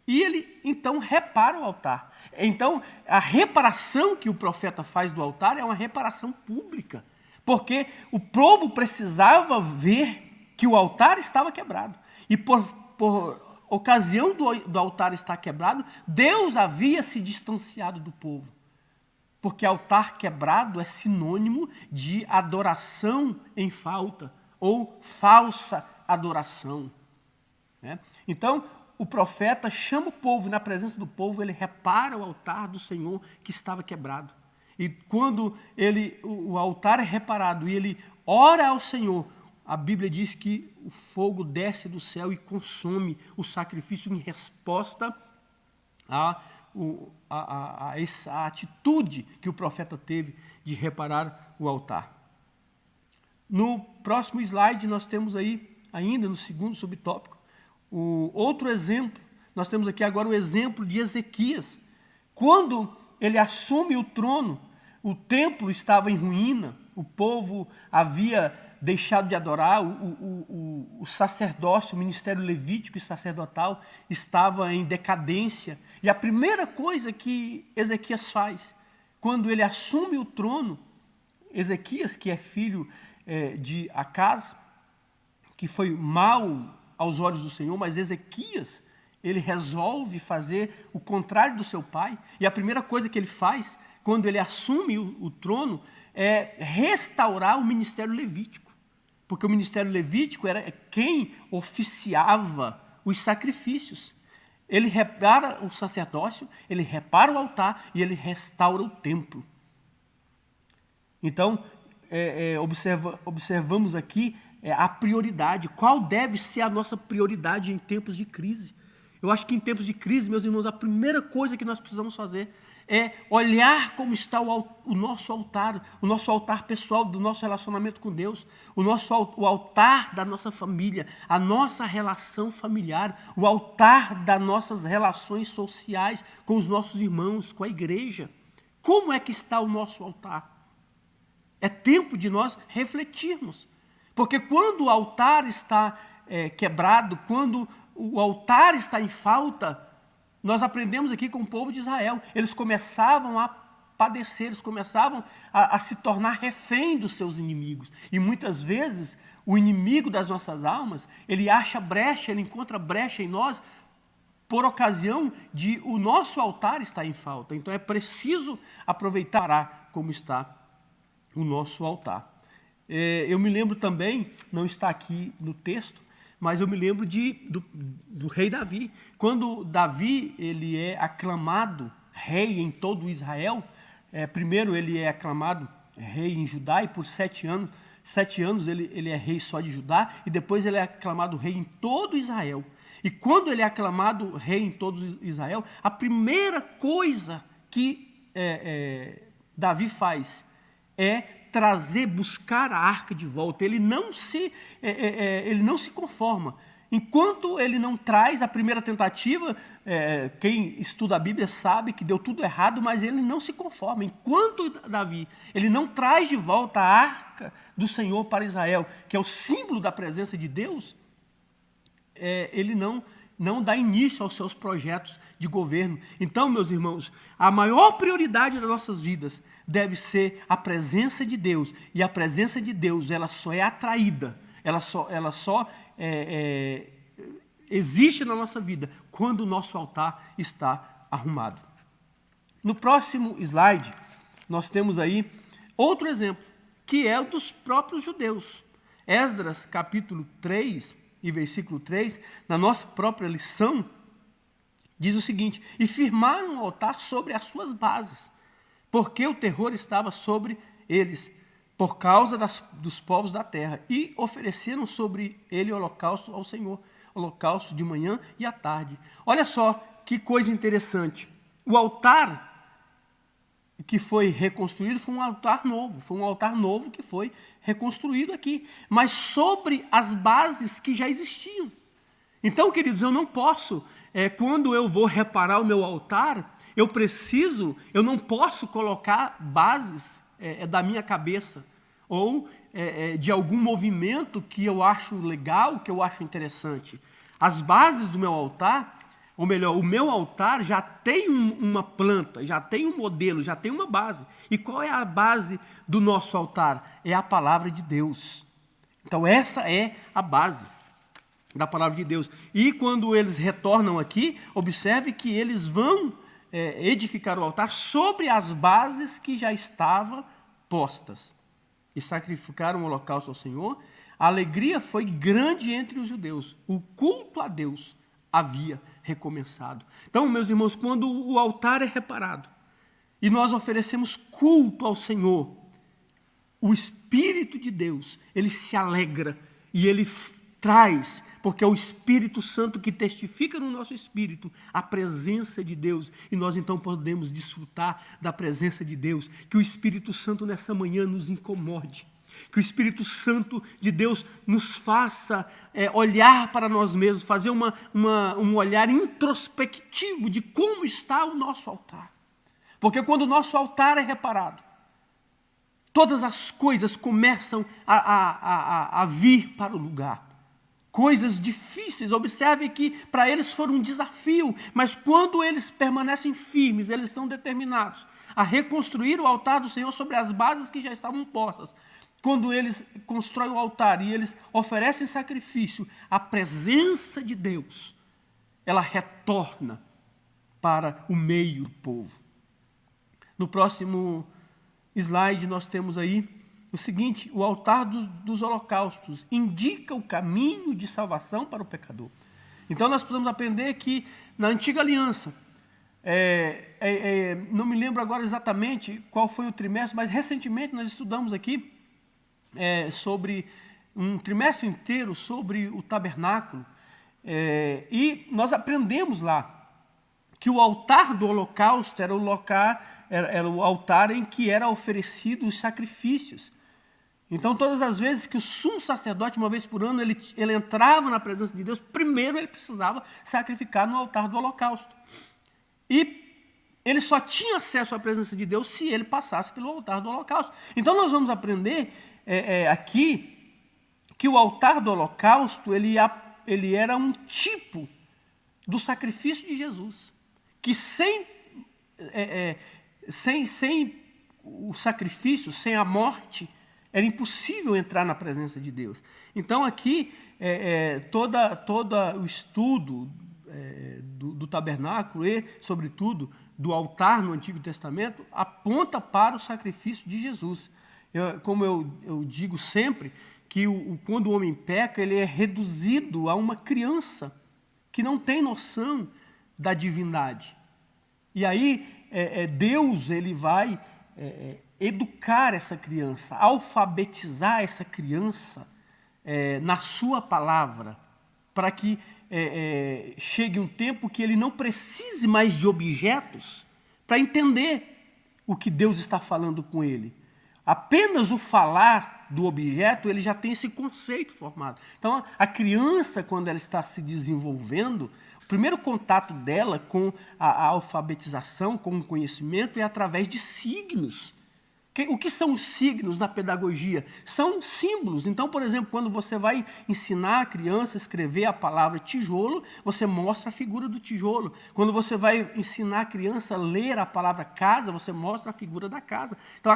e ele, então, repara o altar. Então, a reparação que o profeta faz do altar é uma reparação pública, porque o povo precisava ver que o altar estava quebrado. E por ocasião do altar estar quebrado, Deus havia se distanciado do povo. porque altar quebrado é sinônimo de adoração em falta ou falsa adoração, né? Então, o profeta chama o povo, e na presença do povo ele repara o altar do Senhor que estava quebrado. E quando o altar é reparado e ele ora ao Senhor, a Bíblia diz que o fogo desce do céu e consome o sacrifício em resposta essa atitude que o profeta teve de reparar o altar. No próximo slide nós temos aí, ainda no segundo subtópico, o outro exemplo. Nós temos aqui agora o exemplo de Ezequias. Quando ele assume o trono, o templo estava em ruína, o povo havia deixado de adorar, o sacerdócio, o ministério levítico e sacerdotal estava em decadência. E a primeira coisa que Ezequias faz, quando ele assume o trono, Ezequias, que é filho de Acaz, que foi mau aos olhos do Senhor, mas Ezequias, ele resolve fazer o contrário do seu pai, e a primeira coisa que ele faz, quando ele assume o trono, é restaurar o ministério levítico, porque o ministério levítico era quem oficiava os sacrifícios. Ele repara o sacerdócio, ele repara o altar e ele restaura o templo. Então, observamos aqui a prioridade. Qual deve ser a nossa prioridade em tempos de crise? Eu acho que em tempos de crise, meus irmãos, a primeira coisa que nós precisamos fazer é olhar como está o nosso altar pessoal, do nosso relacionamento com Deus, o altar da nossa família, a nossa relação familiar, o altar das nossas relações sociais com os nossos irmãos, com a igreja. Como é que está o nosso altar? É tempo de nós refletirmos, porque quando o altar está quebrado, quando o altar está em falta, nós aprendemos aqui com o povo de Israel, eles começavam a padecer, eles começavam a se tornar refém dos seus inimigos. E muitas vezes o inimigo das nossas almas, ele acha brecha, ele encontra brecha em nós por ocasião de o nosso altar estar em falta. Então é preciso aproveitar como está o nosso altar. Eu me lembro também, não está aqui no texto, mas eu me lembro do rei Davi. Quando Davi ele é aclamado rei em todo Israel, primeiro ele é aclamado rei em Judá, e por 7 anos ele é rei só de Judá, e depois ele é aclamado rei em todo Israel. E quando ele é aclamado rei em todo Israel, a primeira coisa que Davi faz é buscar a arca de volta. Ele não se conforma. Enquanto ele não traz a primeira tentativa, quem estuda a Bíblia sabe que deu tudo errado, mas ele não se conforma. Enquanto Davi ele não traz de volta a arca do Senhor para Israel, que é o símbolo da presença de Deus, ele não dá início aos seus projetos de governo. Então, meus irmãos, a maior prioridade das nossas vidas deve ser a presença de Deus. E a presença de Deus, ela só é atraída, ela só existe na nossa vida quando o nosso altar está arrumado. No próximo slide, nós temos aí outro exemplo, que é o dos próprios judeus. Esdras, capítulo 3 e versículo 3, na nossa própria lição, diz o seguinte: e firmaram o altar sobre as suas bases, porque o terror estava sobre eles, por causa dos povos da terra, e ofereceram sobre ele holocausto ao Senhor, holocausto de manhã e à tarde. Olha só que coisa interessante. O altar que foi reconstruído foi um altar novo que foi reconstruído aqui, mas sobre as bases que já existiam. Então, queridos, eu não posso, quando eu vou reparar o meu altar, eu não posso colocar bases da minha cabeça, ou de algum movimento que eu acho legal, que eu acho interessante. As bases do meu altar, ou melhor, o meu altar já tem uma planta, já tem um modelo, já tem uma base. E qual é a base do nosso altar? É a palavra de Deus. Então essa é a base da palavra de Deus. E quando eles retornam aqui, observe que eles vão edificar o altar sobre as bases que já estavam postas. E sacrificaram o holocausto ao Senhor. A alegria foi grande entre os judeus. O culto a Deus havia recomeçado. Então, meus irmãos, quando o altar é reparado e nós oferecemos culto ao Senhor, o Espírito de Deus, ele se alegra e ele traz, porque é o Espírito Santo que testifica no nosso espírito a presença de Deus, e nós então podemos desfrutar da presença de Deus. Que o Espírito Santo nessa manhã nos incomode, que o Espírito Santo de Deus nos faça olhar para nós mesmos, fazer um olhar introspectivo de como está o nosso altar. Porque quando o nosso altar é reparado, todas as coisas começam a vir para o lugar. Coisas difíceis, observe que para eles foram um desafio, mas quando eles permanecem firmes, eles estão determinados a reconstruir o altar do Senhor sobre as bases que já estavam postas. Quando eles constroem o altar e eles oferecem sacrifício, a presença de Deus, ela retorna para o meio do povo. No próximo slide nós temos aí o seguinte: o altar dos holocaustos indica o caminho de salvação para o pecador. Então nós precisamos aprender que na antiga aliança, não me lembro agora exatamente qual foi o trimestre, mas recentemente nós estudamos aqui sobre um trimestre inteiro sobre o tabernáculo, e nós aprendemos lá que o altar do holocausto era o altar em que era oferecido os sacrifícios. Então, todas as vezes que o sumo sacerdote, uma vez por ano, ele entrava na presença de Deus, primeiro ele precisava sacrificar no altar do holocausto. E ele só tinha acesso à presença de Deus se ele passasse pelo altar do holocausto. Então, nós vamos aprender aqui que o altar do holocausto, ele era um tipo do sacrifício de Jesus, que sem o sacrifício, sem a morte, era impossível entrar na presença de Deus. Então aqui, todo o estudo do tabernáculo e, sobretudo, do altar no Antigo Testamento, aponta para o sacrifício de Jesus. Como eu digo sempre, que quando o homem peca, ele é reduzido a uma criança que não tem noção da divindade. E aí, Deus ele vai educar essa criança, alfabetizar essa criança na sua palavra, para que chegue um tempo que ele não precise mais de objetos para entender o que Deus está falando com ele. Apenas o falar do objeto, ele já tem esse conceito formado. Então, a criança, quando ela está se desenvolvendo, o primeiro contato dela com a alfabetização, com o conhecimento, é através de signos. O que são os signos na pedagogia? São símbolos. Então, por exemplo, quando você vai ensinar a criança a escrever a palavra tijolo, você mostra a figura do tijolo. Quando você vai ensinar a criança a ler a palavra casa, você mostra a figura da casa. Então,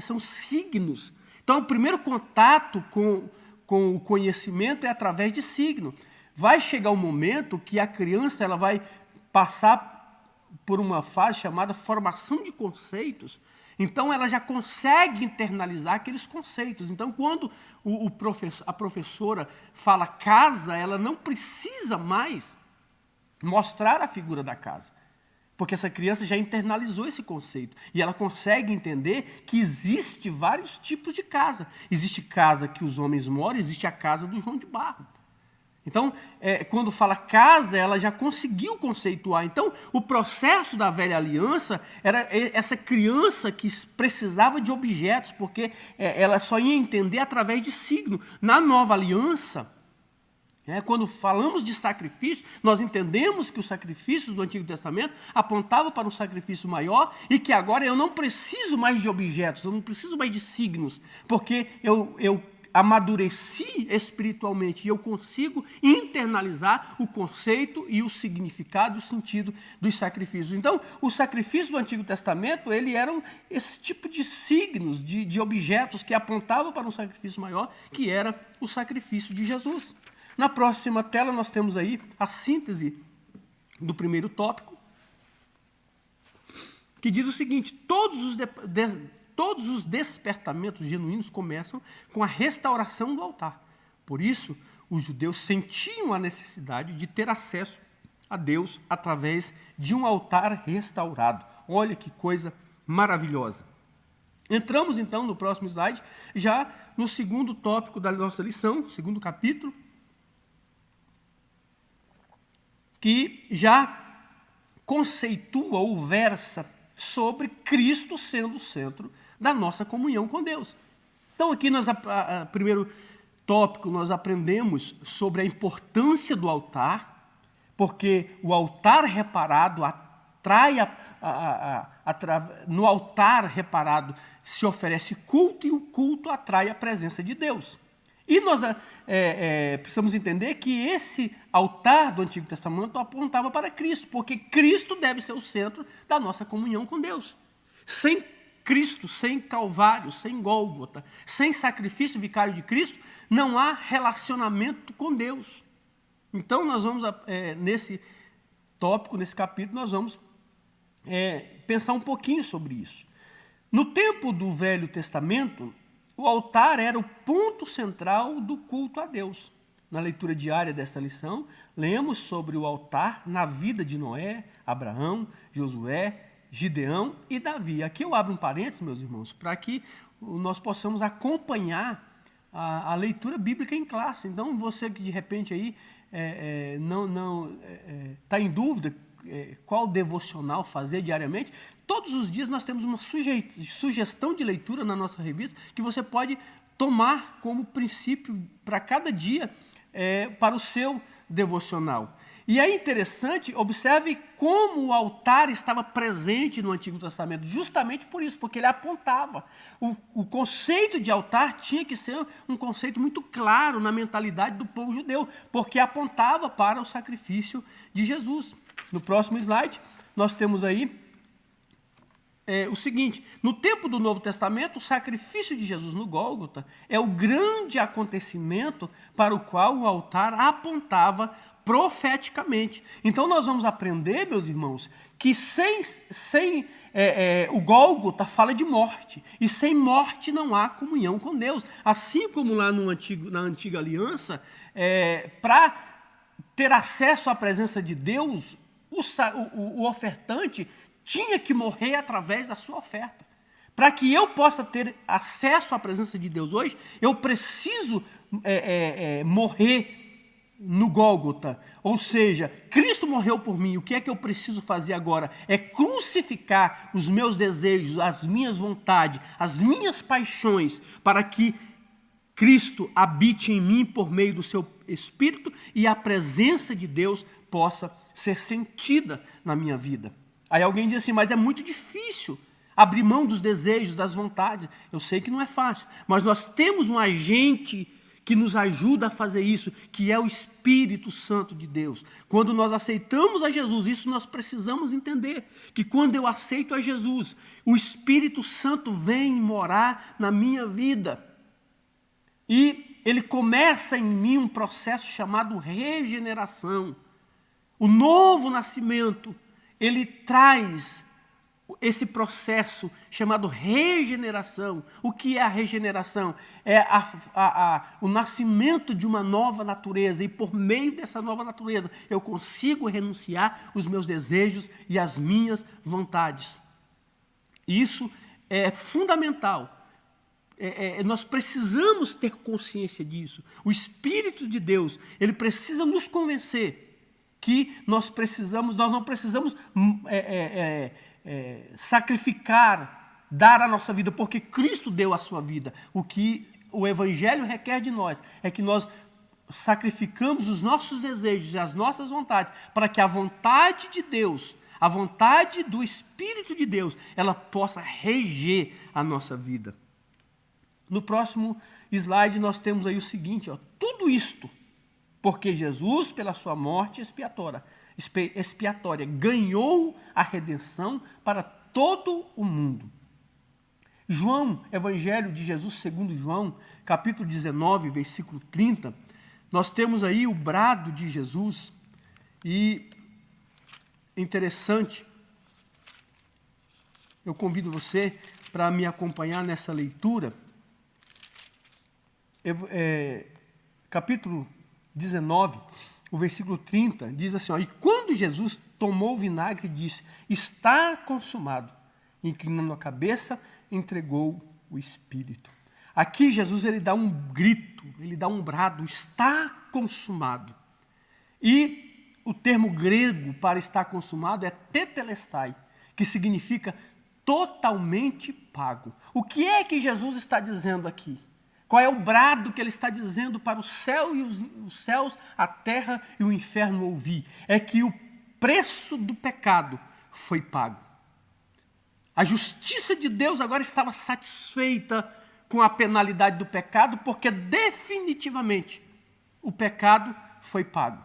são signos. Então, o primeiro contato com o conhecimento é através de signo. Vai chegar um momento que a criança ela vai passar por uma fase chamada formação de conceitos. Então, ela já consegue internalizar aqueles conceitos. Então, quando a professora fala casa, ela não precisa mais mostrar a figura da casa, porque essa criança já internalizou esse conceito. E ela consegue entender que existe vários tipos de casa. Existe casa que os homens moram, existe a casa do João de Barro. Então, quando fala casa, ela já conseguiu conceituar. Então, o processo da velha aliança era essa criança que precisava de objetos, porque ela só ia entender através de signo. Na nova aliança, quando falamos de sacrifício, nós entendemos que os sacrifícios do Antigo Testamento apontavam para um sacrifício maior e que agora eu não preciso mais de objetos, eu não preciso mais de signos, porque eu amadureci espiritualmente e eu consigo internalizar o conceito e o significado e o sentido dos sacrifícios. Então, os sacrifícios do Antigo Testamento, ele eram esse tipo de signos, de objetos que apontavam para um sacrifício maior, que era o sacrifício de Jesus. Na próxima tela nós temos aí a síntese do primeiro tópico. que diz o seguinte: todos os despertamentos genuínos começam com a restauração do altar. Por isso, os judeus sentiam a necessidade de ter acesso a Deus através de um altar restaurado. Olha que coisa maravilhosa. Entramos então no próximo slide, já no segundo tópico da nossa lição, segundo capítulo, que já conceitua ou versa sobre Cristo sendo o centro da nossa comunhão com Deus. Então aqui primeiro tópico nós aprendemos sobre a importância do altar, porque o altar reparado atrai no altar reparado se oferece culto e o culto atrai a presença de Deus. E nós precisamos entender que esse altar do Antigo Testamento apontava para Cristo, porque Cristo deve ser o centro da nossa comunhão com Deus. Sem Cristo, sem Calvário, sem Gólgota, sem sacrifício vicário de Cristo, não há relacionamento com Deus. Então nós vamos, nesse tópico, nesse capítulo, nós vamos pensar um pouquinho sobre isso. No tempo do Velho Testamento, o altar era o ponto central do culto a Deus. Na leitura diária desta lição, lemos sobre o altar na vida de Noé, Abraão, Josué, Gideão e Davi. Aqui eu abro um parênteses, meus irmãos, para que nós possamos acompanhar a leitura bíblica em classe. Então, você que de repente aí não está em dúvida qual devocional fazer diariamente, todos os dias nós temos uma sugestão de leitura na nossa revista que você pode tomar como princípio para cada dia para o seu devocional. E é interessante, observe como o altar estava presente no Antigo Testamento, justamente por isso, porque ele apontava. O conceito de altar tinha que ser um conceito muito claro na mentalidade do povo judeu, porque apontava para o sacrifício de Jesus. No próximo slide, nós temos aí o seguinte: no tempo do Novo Testamento, o sacrifício de Jesus no Gólgota é o grande acontecimento para o qual o altar apontava profeticamente. Então nós vamos aprender, meus irmãos, que o Gólgota fala de morte, e sem morte não há comunhão com Deus. Assim como lá na antiga aliança, para ter acesso à presença de Deus, o ofertante tinha que morrer através da sua oferta. Para que eu possa ter acesso à presença de Deus hoje, eu preciso morrer no Gólgota. Ou seja, Cristo morreu por mim. O que é que eu preciso fazer agora? É crucificar os meus desejos, as minhas vontades, as minhas paixões, para que Cristo habite em mim por meio do seu Espírito e a presença de Deus possa ser sentida na minha vida. Aí alguém diz assim: mas é muito difícil abrir mão dos desejos, das vontades. Eu sei que não é fácil, mas nós temos um agente que nos ajuda a fazer isso, que é o Espírito Santo de Deus. Quando nós aceitamos a Jesus, isso nós precisamos entender, que quando eu aceito a Jesus, o Espírito Santo vem morar na minha vida. E ele começa em mim um processo chamado regeneração. O novo nascimento, ele traz esse processo chamado regeneração. O que é a regeneração? É o nascimento de uma nova natureza, e por meio dessa nova natureza eu consigo renunciar os meus desejos e as minhas vontades. Isso é fundamental. Nós precisamos ter consciência disso. O Espírito de Deus, ele precisa nos convencer que nós não precisamos sacrificar, dar a nossa vida, porque Cristo deu a sua vida. O que o Evangelho requer de nós é que nós sacrificamos os nossos desejos e as nossas vontades, para que a vontade de Deus, a vontade do Espírito de Deus, ela possa reger a nossa vida. No próximo slide nós temos aí o seguinte, tudo isto porque Jesus, pela sua morte expiatória, ganhou a redenção para todo o mundo. João, Evangelho de Jesus segundo João, capítulo 19, versículo 30, nós temos aí o brado de Jesus, e interessante eu convido você para me acompanhar nessa leitura. Capítulo 19, o versículo 30, diz assim, ó, e quando Jesus tomou o vinagre, disse, está consumado. Inclinando a cabeça, entregou o Espírito. Aqui Jesus ele dá um grito, ele dá um brado, está consumado. E o termo grego para estar consumado é tetelestai, que significa totalmente pago. O que é que Jesus está dizendo aqui? Qual é o brado que ele está dizendo para o céu e os céus, a terra e o inferno ouvir? É que o preço do pecado foi pago. A justiça de Deus agora estava satisfeita com a penalidade do pecado, porque definitivamente o pecado foi pago.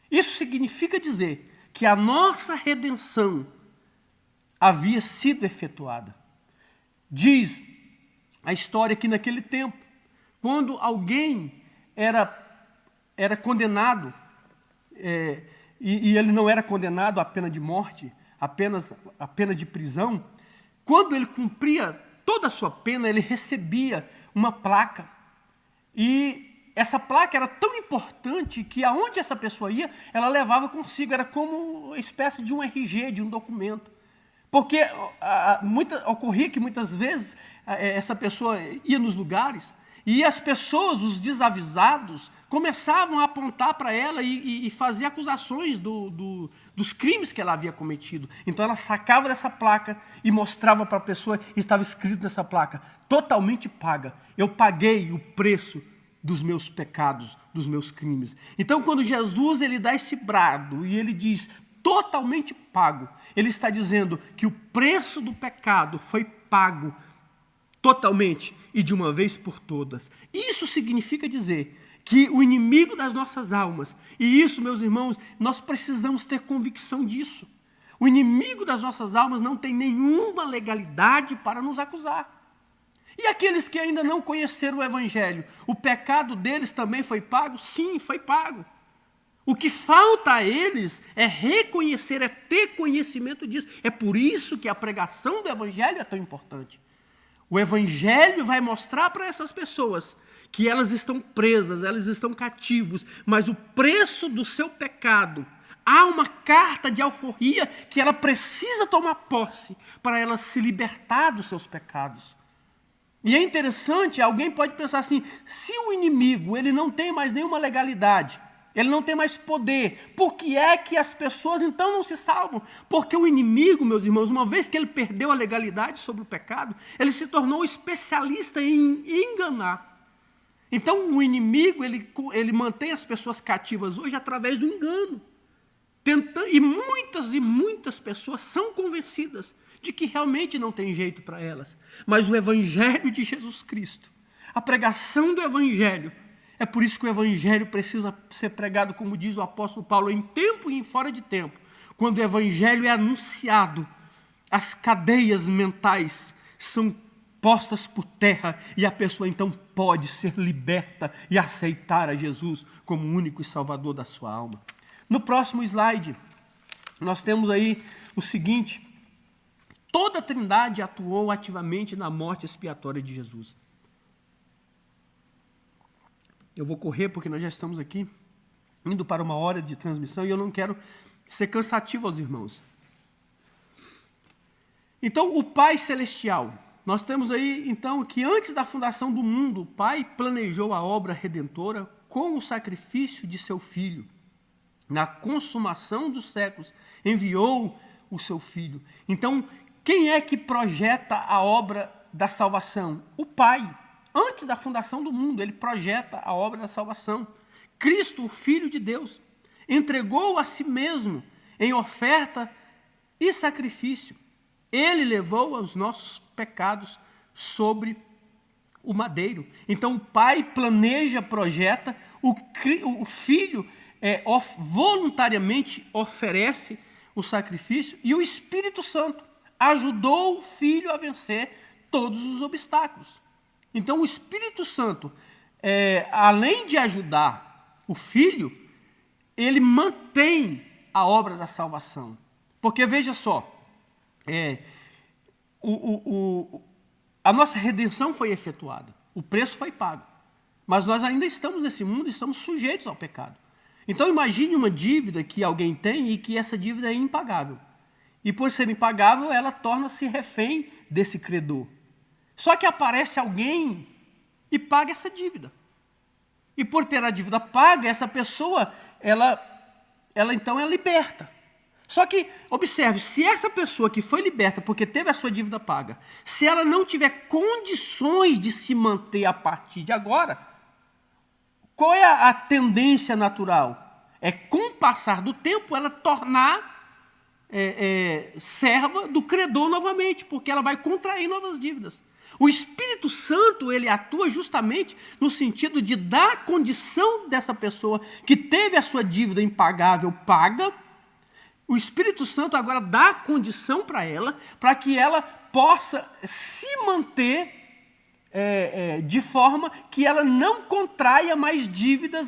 Isso significa dizer que a nossa redenção havia sido efetuada. Diz a história que naquele tempo, quando alguém era condenado, e ele não era condenado à pena de morte, apenas a pena de prisão, quando ele cumpria toda a sua pena, ele recebia uma placa. E essa placa era tão importante que aonde essa pessoa ia, ela levava consigo, era como uma espécie de um RG, de um documento. Porque ocorria que muitas vezes essa pessoa ia nos lugares e as pessoas, os desavisados, começavam a apontar para ela e fazer acusações dos crimes que ela havia cometido. Então ela sacava dessa placa e mostrava para a pessoa, e estava escrito nessa placa, totalmente paga. Eu paguei o preço dos meus pecados, dos meus crimes. Então quando Jesus ele dá esse brado e ele diz, totalmente pago, ele está dizendo que o preço do pecado foi pago totalmente e de uma vez por todas. Isso significa dizer que o inimigo das nossas almas, e isso, meus irmãos, nós precisamos ter convicção disso. O inimigo das nossas almas não tem nenhuma legalidade para nos acusar. E aqueles que ainda não conheceram o Evangelho, o pecado deles também foi pago? Sim, foi pago. O que falta a eles é reconhecer, é ter conhecimento disso. É por isso que a pregação do Evangelho é tão importante. O Evangelho vai mostrar para essas pessoas que elas estão presas, elas estão cativos, mas o preço do seu pecado, há uma carta de alforria que ela precisa tomar posse para ela se libertar dos seus pecados. E é interessante, alguém pode pensar assim, se o inimigo ele não tem mais nenhuma legalidade, ele não tem mais poder, por que é que as pessoas então não se salvam? Porque o inimigo, meus irmãos, uma vez que ele perdeu a legalidade sobre o pecado, ele se tornou especialista em enganar. Então o inimigo, ele mantém as pessoas cativas hoje através do engano. E muitas pessoas são convencidas de que realmente não tem jeito para elas. Mas o Evangelho de Jesus Cristo, a pregação do Evangelho, é por isso que o Evangelho precisa ser pregado, como diz o apóstolo Paulo, em tempo e em fora de tempo. Quando o Evangelho é anunciado, as cadeias mentais são postas por terra e a pessoa então pode ser liberta e aceitar a Jesus como o único e salvador da sua alma. No próximo slide, nós temos aí o seguinte, toda a Trindade atuou ativamente na morte expiatória de Jesus. Eu vou correr porque nós já estamos aqui indo para uma hora de transmissão e eu não quero ser cansativo aos irmãos. Então, o Pai Celestial, nós temos aí então que antes da fundação do mundo, o Pai planejou a obra redentora com o sacrifício de seu Filho. Na consumação dos séculos, enviou o seu Filho. Então, quem é que projeta a obra da salvação? O Pai. Antes da fundação do mundo, ele projeta a obra da salvação. Cristo, o Filho de Deus, entregou a si mesmo em oferta e sacrifício. Ele levou os nossos pecados sobre o madeiro. Então o Pai planeja, projeta, o Filho voluntariamente oferece o sacrifício e o Espírito Santo ajudou o Filho a vencer todos os obstáculos. Então o Espírito Santo, além de ajudar o Filho, ele mantém a obra da salvação. Porque veja só, a nossa redenção foi efetuada, o preço foi pago, mas nós ainda estamos nesse mundo, estamos sujeitos ao pecado. Então imagine uma dívida que alguém tem e que essa dívida é impagável. E por ser impagável, ela torna-se refém desse credor. Só que aparece alguém e paga essa dívida. E por ter a dívida paga, essa pessoa, ela então é liberta. Só que, observe, se essa pessoa que foi liberta porque teve a sua dívida paga, se ela não tiver condições de se manter a partir de agora, qual é a tendência natural? É, com o passar do tempo, ela tornar serva do credor novamente, porque ela vai contrair novas dívidas. O Espírito Santo, ele atua justamente no sentido de dar a condição dessa pessoa que teve a sua dívida impagável paga. O Espírito Santo agora dá a condição para ela, para que ela possa se manter de forma que ela não contraia mais dívidas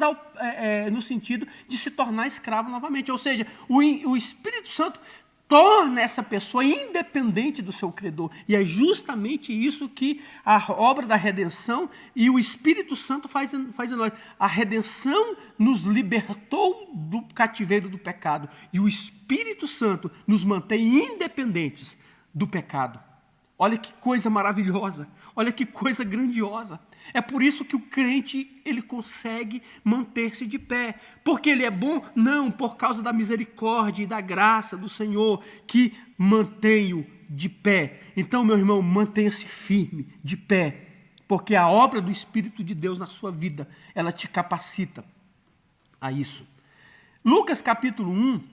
no sentido de se tornar escravo novamente. Ou seja, o Espírito Santo torna essa pessoa independente do seu credor. E é justamente isso que a obra da redenção e o Espírito Santo faz em nós. A redenção nos libertou do cativeiro do pecado. E o Espírito Santo nos mantém independentes do pecado. Olha que coisa maravilhosa, olha que coisa grandiosa. É por isso que o crente, ele consegue manter-se de pé. Porque ele é bom? Não, por causa da misericórdia e da graça do Senhor, que mantém-o de pé. Então, meu irmão, mantenha-se firme, de pé. Porque a obra do Espírito de Deus na sua vida, ela te capacita a isso. Lucas capítulo 1,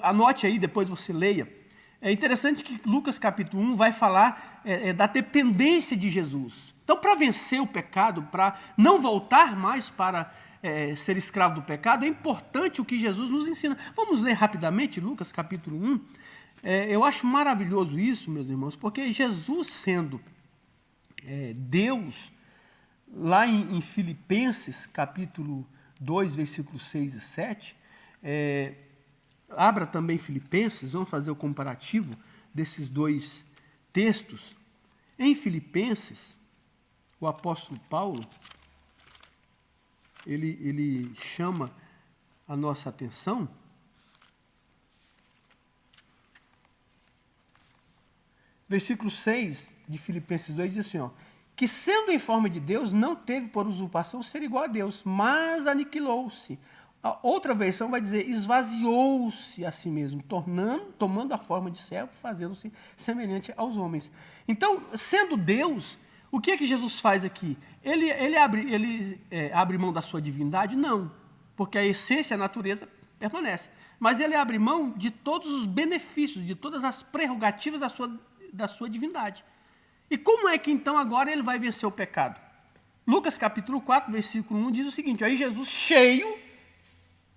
anote aí, depois você leia. É interessante que Lucas capítulo 1 vai falar da dependência de Jesus. Então, para vencer o pecado, para não voltar mais para ser escravo do pecado, é importante o que Jesus nos ensina. Vamos ler rapidamente Lucas capítulo 1. Eu acho maravilhoso isso, meus irmãos, porque Jesus sendo Deus, lá em Filipenses capítulo 2, versículos 6 e 7, abra também Filipenses, vamos fazer o comparativo desses dois textos. Em Filipenses, o apóstolo Paulo, ele chama a nossa atenção. Versículo 6 de Filipenses 2 diz assim, que sendo em forma de Deus, não teve por usurpação ser igual a Deus, mas aniquilou-se. A outra versão vai dizer, esvaziou-se a si mesmo, tomando a forma de servo, fazendo-se semelhante aos homens. Então, sendo Deus, o que é que Jesus faz aqui? Ele abre mão da sua divindade? Não, porque a essência, a natureza permanece. Mas ele abre mão de todos os benefícios, de todas as prerrogativas da sua divindade. E como é que então agora ele vai vencer o pecado? Lucas capítulo 4, versículo 1 diz o seguinte, aí Jesus cheio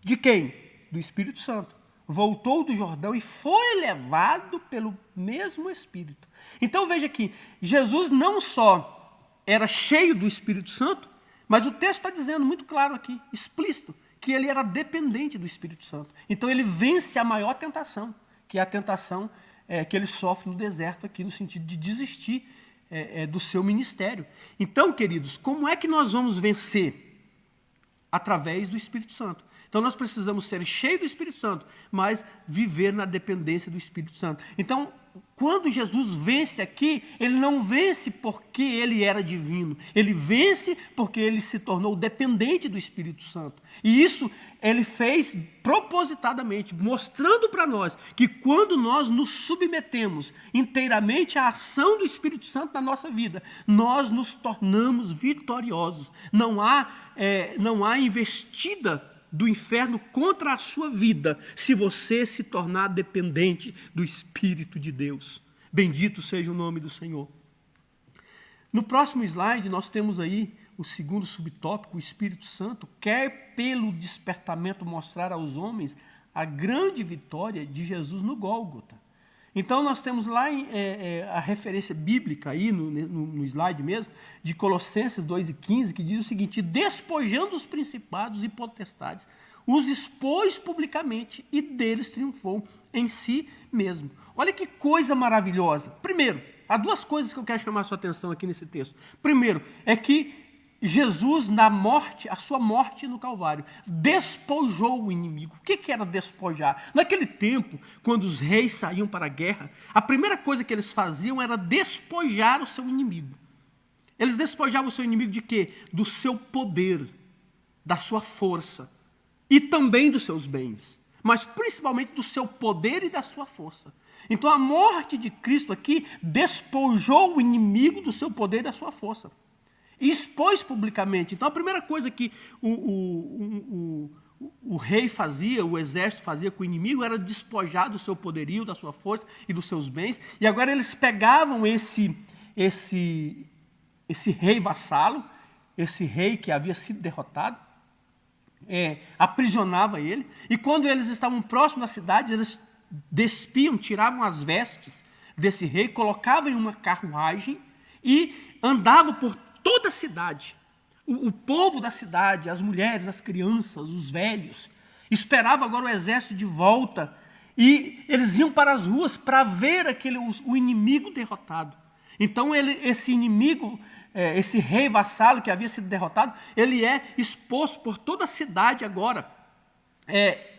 de quem? Do Espírito Santo. Voltou do Jordão e foi levado pelo mesmo Espírito. Então veja aqui, Jesus não só era cheio do Espírito Santo, mas o texto está dizendo muito claro aqui, explícito, que ele era dependente do Espírito Santo. Então ele vence a maior tentação, que é a tentação que ele sofre no deserto aqui, no sentido de desistir do seu ministério. Então, queridos, como é que nós vamos vencer? Através do Espírito Santo. Então, nós precisamos ser cheios do Espírito Santo, mas viver na dependência do Espírito Santo. Então, quando Jesus vence aqui, ele não vence porque ele era divino. Ele vence porque ele se tornou dependente do Espírito Santo. E isso ele fez propositadamente, mostrando para nós que quando nós nos submetemos inteiramente à ação do Espírito Santo na nossa vida, nós nos tornamos vitoriosos. Não há investida do inferno contra a sua vida, se você se tornar dependente do Espírito de Deus. Bendito seja o nome do Senhor. No próximo slide, nós temos aí o segundo subtópico, o Espírito Santo quer pelo despertamento mostrar aos homens a grande vitória de Jesus no Gólgota. Então, nós temos lá a referência bíblica, aí no slide mesmo, de Colossenses 2:15, que diz o seguinte, despojando os principados e potestades, os expôs publicamente e deles triunfou em si mesmo. Olha que coisa maravilhosa. Primeiro, há duas coisas que eu quero chamar a sua atenção aqui nesse texto. Primeiro, é que Jesus, na morte, a sua morte no Calvário, despojou o inimigo. O que era despojar? Naquele tempo, quando os reis saíam para a guerra, a primeira coisa que eles faziam era despojar o seu inimigo. Eles despojavam o seu inimigo de quê? Do seu poder, da sua força e também dos seus bens, mas principalmente do seu poder e da sua força. Então a morte de Cristo aqui despojou o inimigo do seu poder e da sua força. E expôs publicamente. Então a primeira coisa que o rei fazia, o exército fazia com o inimigo, era despojar do seu poderio, da sua força e dos seus bens. E agora eles pegavam esse rei vassalo, esse rei que havia sido derrotado, aprisionava ele. E quando eles estavam próximos da cidade, eles despiam, tiravam as vestes desse rei, colocavam em uma carruagem e andavam por toda a cidade. O povo da cidade, as mulheres, as crianças, os velhos, esperavam agora o exército de volta e eles iam para as ruas para ver o inimigo derrotado. Então esse inimigo, esse rei vassalo que havia sido derrotado, ele é exposto por toda a cidade agora,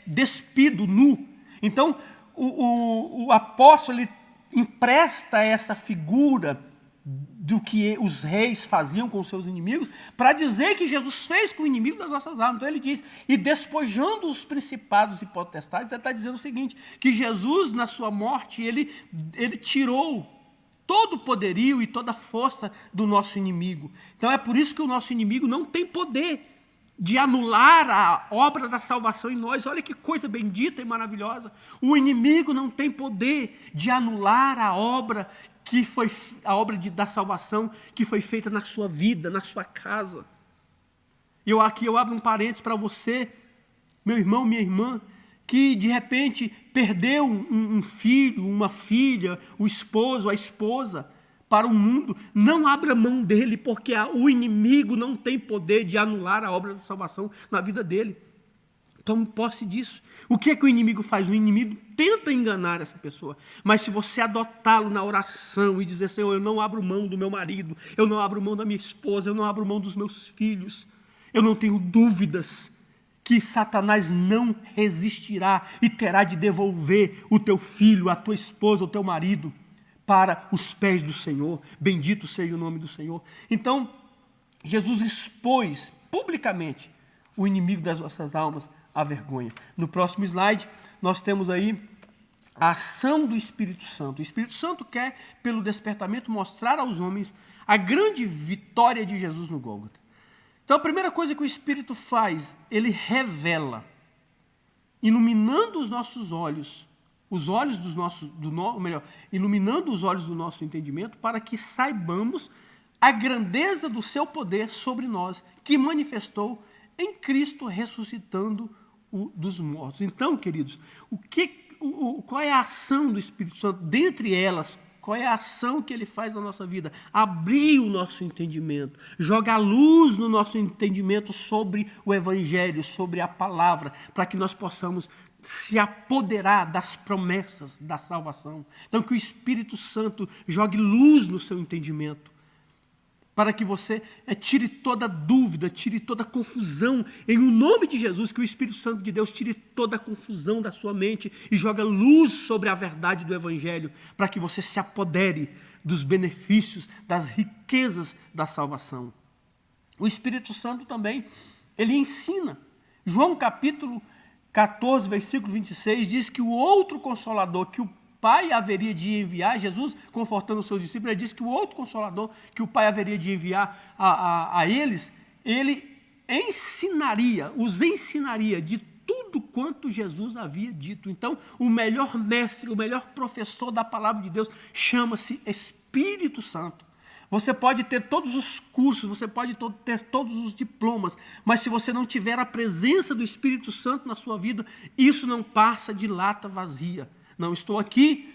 despido, nu. Então o apóstolo ele empresta essa figura do que os reis faziam com os seus inimigos, para dizer que Jesus fez com o inimigo das nossas almas. Então ele diz, e despojando os principados e potestades, ele está dizendo o seguinte, que Jesus na sua morte, ele tirou todo o poderio e toda a força do nosso inimigo. Então é por isso que o nosso inimigo não tem poder de anular a obra da salvação em nós. Olha que coisa bendita e maravilhosa. O inimigo não tem poder de anular a obra que foi a obra da salvação que foi feita na sua vida, na sua casa. Aqui eu abro um parênteses para você, meu irmão, minha irmã, que de repente perdeu um filho, uma filha, o esposo, a esposa, para o mundo. Não abra mão dele, porque o inimigo não tem poder de anular a obra da salvação na vida dele. Tome posse disso. O que é que o inimigo faz? O inimigo tenta enganar essa pessoa. Mas se você adotá-lo na oração e dizer, Senhor, eu não abro mão do meu marido, eu não abro mão da minha esposa, eu não abro mão dos meus filhos, eu não tenho dúvidas que Satanás não resistirá e terá de devolver o teu filho, a tua esposa, o teu marido para os pés do Senhor. Bendito seja o nome do Senhor. Então, Jesus expôs publicamente o inimigo das nossas almas, a vergonha. No próximo slide, nós temos aí a ação do Espírito Santo. O Espírito Santo quer, pelo despertamento, mostrar aos homens a grande vitória de Jesus no Gólgota. Então, a primeira coisa que o Espírito faz, ele revela, iluminando os nossos olhos, iluminando os olhos do nosso entendimento, para que saibamos a grandeza do seu poder sobre nós, que manifestou em Cristo ressuscitando dos mortos. Então, queridos, qual é a ação do Espírito Santo? Dentre elas, qual é a ação que ele faz na nossa vida? Abrir o nosso entendimento, jogar luz no nosso entendimento sobre o Evangelho, sobre a palavra, para que nós possamos se apoderar das promessas da salvação. Então, que o Espírito Santo jogue luz no seu entendimento, para que você tire toda dúvida, tire toda confusão, em nome de Jesus, que o Espírito Santo de Deus tire toda a confusão da sua mente e joga luz sobre a verdade do Evangelho, para que você se apodere dos benefícios, das riquezas da salvação. O Espírito Santo também, ele ensina. João capítulo 14, versículo 26, diz que o outro Consolador que o Pai haveria de enviar, Jesus confortando os seus discípulos, ele disse que o outro Consolador que o Pai haveria de enviar a eles, ele os ensinaria de tudo quanto Jesus havia dito. Então, o melhor mestre, o melhor professor da palavra de Deus chama-se Espírito Santo. Você pode ter todos os cursos, você pode ter todos os diplomas, mas se você não tiver a presença do Espírito Santo na sua vida, isso não passa de lata vazia. Não estou aqui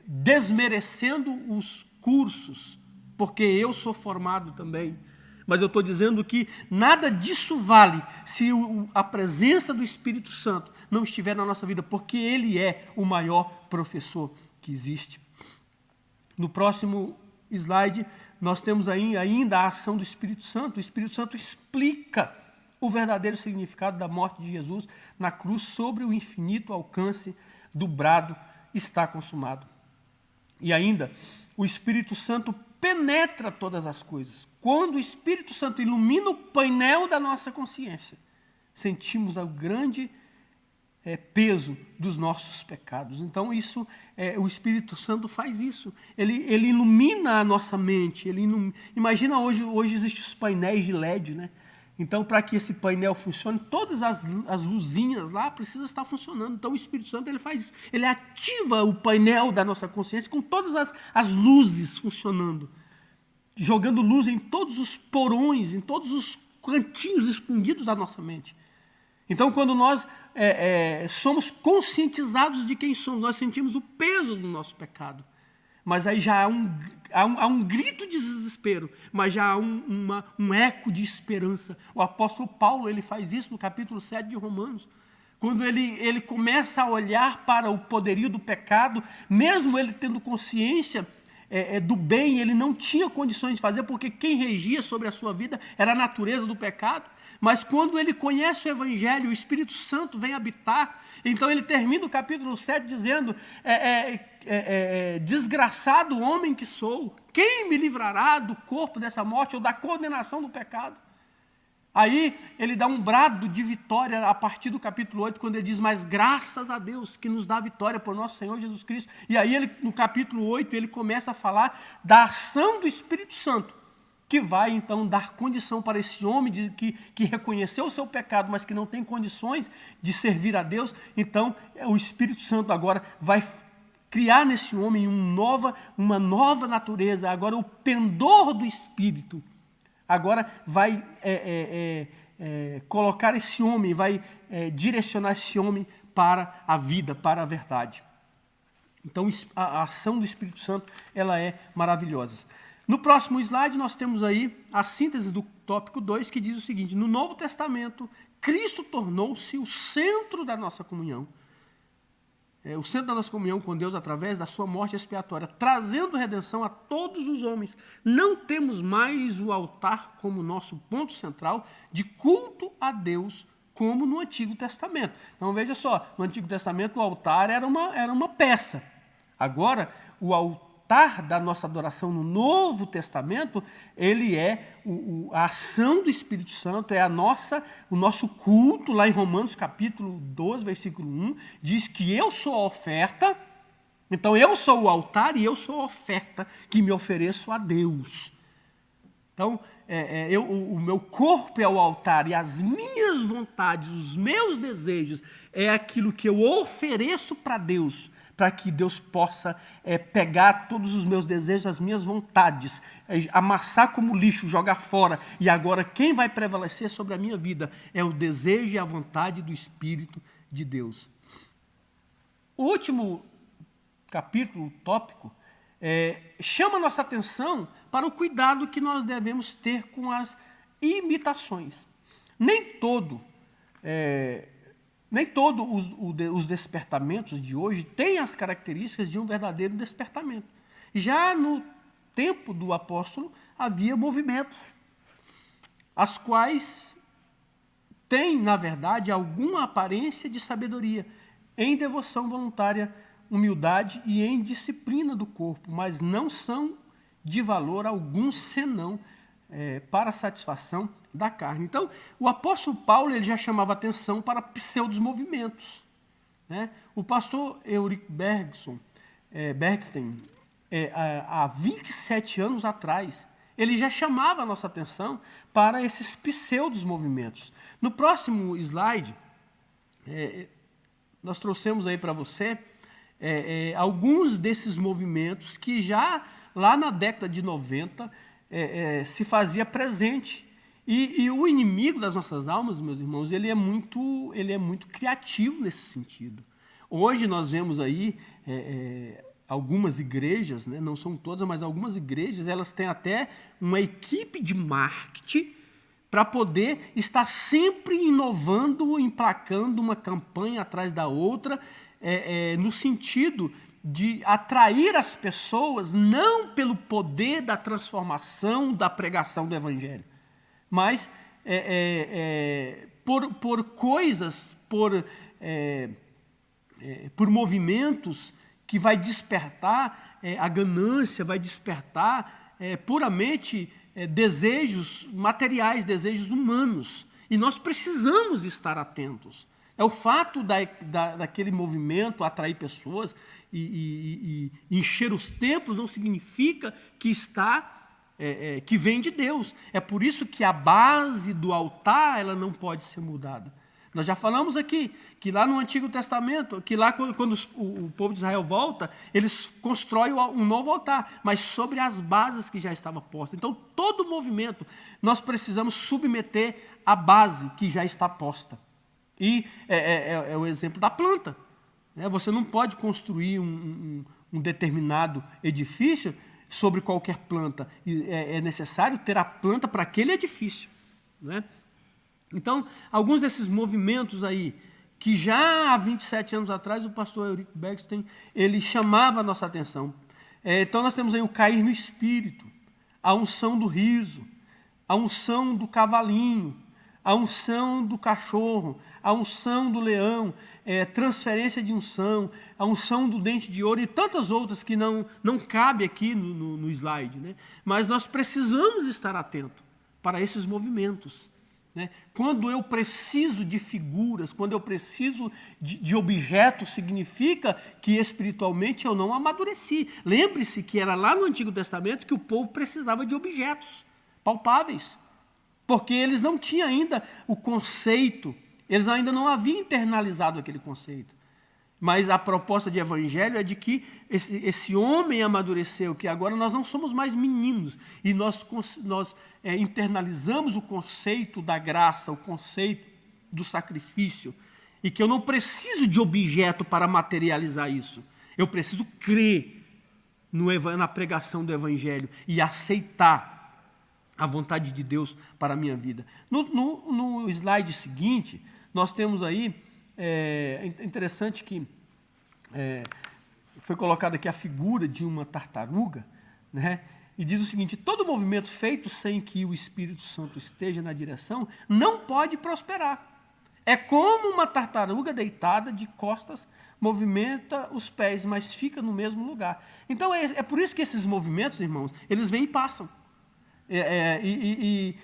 desmerecendo os cursos, porque eu sou formado também, Mas eu estou dizendo que nada disso vale se a presença do Espírito Santo não estiver na nossa vida, porque Ele é o maior professor que existe. No próximo slide, nós temos ainda a ação do Espírito Santo. O Espírito Santo explica o verdadeiro significado da morte de Jesus na cruz sobre o infinito alcance do brado está consumado. E ainda, o Espírito Santo penetra todas as coisas. Quando o Espírito Santo ilumina o painel da nossa consciência, sentimos o grande peso dos nossos pecados. Então, o Espírito Santo faz isso. Ele ilumina a nossa mente. Imagina hoje existem os painéis de LED, né? Então, para que esse painel funcione, todas as luzinhas lá precisam estar funcionando. Então, o Espírito Santo ele ativa o painel da nossa consciência com todas as luzes funcionando, jogando luz em todos os porões, em todos os cantinhos escondidos da nossa mente. Então, quando nós somos conscientizados de quem somos, nós sentimos o peso do nosso pecado. Mas aí já há um grito de desespero, mas já há um eco de esperança. O apóstolo Paulo ele faz isso no capítulo 7 de Romanos. Quando ele começa a olhar para o poderio do pecado, mesmo ele tendo consciência do bem, ele não tinha condições de fazer, porque quem regia sobre a sua vida era a natureza do pecado. Mas quando ele conhece o Evangelho, o Espírito Santo vem habitar. Então ele termina o capítulo 7 dizendo, desgraçado homem que sou, quem me livrará do corpo dessa morte ou da condenação do pecado? Aí ele dá um brado de vitória a partir do capítulo 8, quando ele diz, mas graças a Deus que nos dá a vitória por nosso Senhor Jesus Cristo. E aí no capítulo 8 ele começa a falar da ação do Espírito Santo, que vai então dar condição para esse homem que reconheceu o seu pecado, mas que não tem condições de servir a Deus. Então o Espírito Santo agora vai criar nesse homem uma nova natureza. Agora o pendor do Espírito agora vai colocar esse homem, vai direcionar esse homem para a vida, para a verdade. Então a ação do Espírito Santo ela é maravilhosa. No próximo slide, nós temos aí a síntese do tópico 2, que diz o seguinte: no Novo Testamento, Cristo tornou-se o centro da nossa comunhão. O centro da nossa comunhão com Deus através da sua morte expiatória, trazendo redenção a todos os homens. Não temos mais o altar como nosso ponto central de culto a Deus, como no Antigo Testamento. Então, veja só, no Antigo Testamento o altar era uma peça. Agora, o altar da nossa adoração no Novo Testamento, ele é a ação do Espírito Santo, é o nosso culto. Lá em Romanos capítulo 12, versículo 1, diz que eu sou a oferta, então eu sou o altar e eu sou a oferta que me ofereço a Deus. Então, o meu corpo é o altar e as minhas vontades, os meus desejos, é aquilo que eu ofereço para Deus, para que Deus possa pegar todos os meus desejos, as minhas vontades, amassar como lixo, jogar fora. E agora quem vai prevalecer sobre a minha vida é o desejo e a vontade do Espírito de Deus. O último capítulo, tópico, chama a nossa atenção para o cuidado que nós devemos ter com as imitações. Nem todos os despertamentos de hoje têm as características de um verdadeiro despertamento. Já no tempo do apóstolo havia movimentos, as quais têm, na verdade, alguma aparência de sabedoria, em devoção voluntária, humildade e em disciplina do corpo, mas não são de valor algum senão para a satisfação da carne. Então, o apóstolo Paulo ele já chamava atenção para pseudos movimentos, né? O pastor Eurico Bergsten, há 27 anos atrás, ele já chamava a nossa atenção para esses pseudos movimentos. No próximo slide, nós trouxemos aí para você alguns desses movimentos que já lá na década de 90 se fazia presente. E o inimigo das nossas almas, meus irmãos, ele é muito criativo nesse sentido. Hoje nós vemos aí algumas igrejas, né, não são todas, mas algumas igrejas, elas têm até uma equipe de marketing para poder estar sempre inovando, emplacando uma campanha atrás da outra, no sentido de atrair as pessoas não pelo poder da transformação, da pregação do Evangelho, mas por coisas, por movimentos que vai despertar a ganância, vai despertar puramente desejos materiais, desejos humanos. E nós precisamos estar atentos. O fato daquele movimento atrair pessoas e encher os templos não significa que que vem de Deus. É por isso que a base do altar ela não pode ser mudada. Nós já falamos aqui que lá no Antigo Testamento, que lá quando o povo de Israel volta, eles constroem um novo altar, mas sobre as bases que já estavam postas. Então, todo movimento, nós precisamos submeter à base que já está posta. E é o exemplo da planta. Você não pode construir um determinado edifício sobre qualquer planta. É necessário ter a planta para aquele edifício. Né? Então, alguns desses movimentos aí, que já há 27 anos atrás o pastor Eurico Bergstein, ele chamava a nossa atenção. Então nós temos aí o cair no espírito, a unção do riso, a unção do cavalinho, a unção do cachorro, a unção do leão, transferência de unção, a unção do dente de ouro e tantas outras que não cabe aqui no slide. Né? Mas nós precisamos estar atentos para esses movimentos. Né? Quando eu preciso de figuras, quando eu preciso de objetos, significa que espiritualmente eu não amadureci. Lembre-se que era lá no Antigo Testamento que o povo precisava de objetos palpáveis, porque eles não tinham ainda o conceito, eles ainda não haviam internalizado aquele conceito. Mas a proposta de evangelho é de que esse homem amadureceu, que agora nós não somos mais meninos, e nós internalizamos o conceito da graça, o conceito do sacrifício, e que eu não preciso de objeto para materializar isso. Eu preciso crer na pregação do evangelho e aceitar a vontade de Deus para a minha vida. No slide seguinte, nós temos aí, é interessante que foi colocada aqui a figura de uma tartaruga, né? E diz o seguinte: todo movimento feito sem que o Espírito Santo esteja na direção não pode prosperar. É como uma tartaruga deitada de costas movimenta os pés, mas fica no mesmo lugar. Então é por isso que esses movimentos, irmãos, eles vêm e passam. E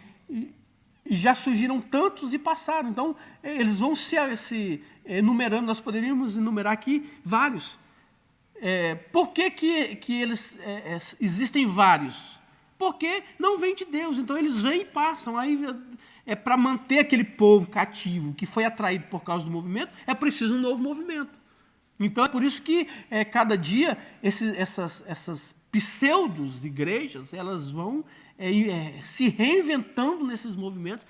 já surgiram tantos e passaram. Então, eles vão se enumerando. Nós poderíamos enumerar aqui vários. Por que eles existem vários? Porque não vem de Deus. Então, eles vêm e passam. Aí, para manter aquele povo cativo que foi atraído por causa do movimento, é preciso um novo movimento. Então, é por isso que cada dia essas pseudos-igrejas, elas vão se reinventando nesses movimentos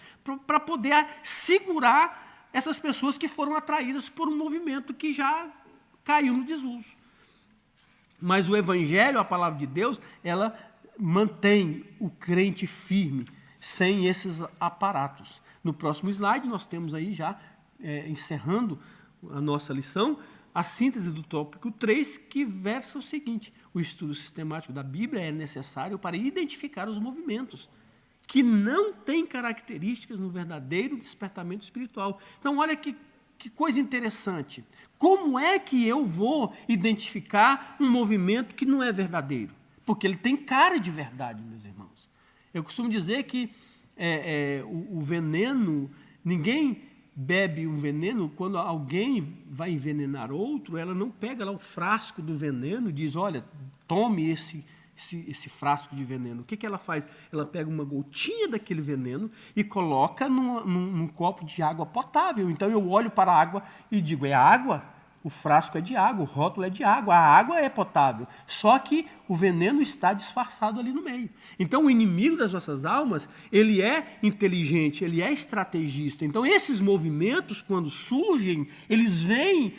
para poder segurar essas pessoas que foram atraídas por um movimento que já caiu no desuso. Mas o Evangelho, a palavra de Deus, ela mantém o crente firme, sem esses aparatos. No próximo slide, nós temos aí já, encerrando a nossa lição, a síntese do tópico 3, que versa o seguinte: o estudo sistemático da Bíblia é necessário para identificar os movimentos que não têm características no verdadeiro despertamento espiritual. Então, olha que coisa interessante. Como é que eu vou identificar um movimento que não é verdadeiro? Porque ele tem cara de verdade, meus irmãos. Eu costumo dizer que o veneno, ninguém bebe um veneno. Quando alguém vai envenenar outro, ela não pega lá o frasco do veneno e diz: olha, tome esse frasco de veneno. O que ela faz? Ela pega uma gotinha daquele veneno e coloca num copo de água potável. Então eu olho para a água e digo: é água? O frasco é de água, o rótulo é de água, a água é potável. Só que o veneno está disfarçado ali no meio. Então, o inimigo das nossas almas, ele é inteligente, ele é estrategista. Então, esses movimentos, quando surgem, eles vêm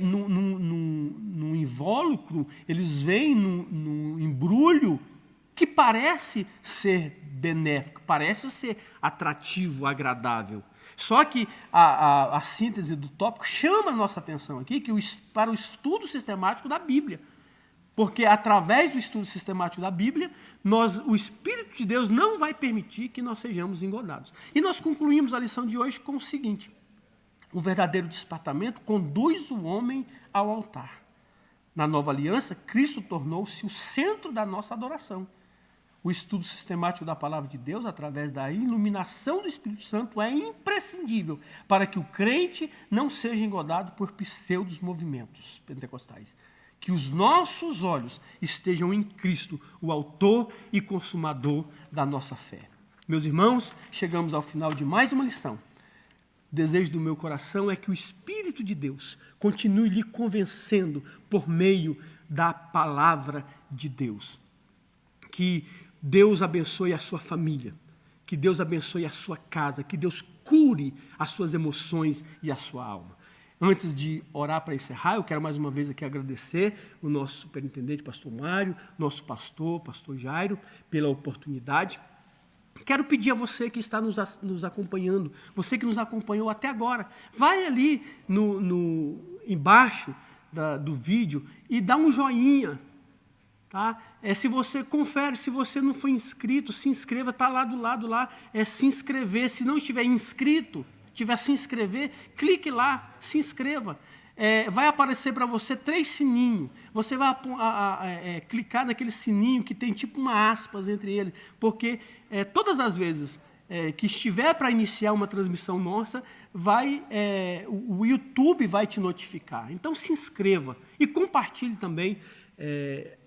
num invólucro, eles vêm num embrulho que parece ser benéfico, parece ser atrativo, agradável. Só que a síntese do tópico chama a nossa atenção aqui para o estudo sistemático da Bíblia. Porque através do estudo sistemático da Bíblia, o Espírito de Deus não vai permitir que nós sejamos enganados. E nós concluímos a lição de hoje com o seguinte: o verdadeiro despertamento conduz o homem ao altar. Na nova aliança, Cristo tornou-se o centro da nossa adoração. O estudo sistemático da palavra de Deus, através da iluminação do Espírito Santo, é imprescindível para que o crente não seja engodado por pseudos movimentos pentecostais. Que os nossos olhos estejam em Cristo, o autor e consumador da nossa fé. Meus irmãos, chegamos ao final de mais uma lição. O desejo do meu coração é que o Espírito de Deus continue lhe convencendo por meio da palavra de Deus. Que Deus abençoe a sua família, que Deus abençoe a sua casa, que Deus cure as suas emoções e a sua alma. Antes de orar para encerrar, eu quero mais uma vez aqui agradecer o nosso superintendente, pastor Mário, nosso pastor Jairo, pela oportunidade. Quero pedir a você que está nos acompanhando, você que nos acompanhou até agora, vai ali embaixo do vídeo e dá um joinha. Tá? Se você confere, se você não foi inscrito, se inscreva, está lá do lado lá, se inscrever. Se não estiver inscrito, tiver se inscrever, clique lá, se inscreva. Vai aparecer para você 3 sininhos. Você vai clicar naquele sininho que tem tipo uma aspas entre eles, porque todas as vezes que estiver para iniciar uma transmissão nossa, o YouTube vai te notificar. Então se inscreva e compartilhe também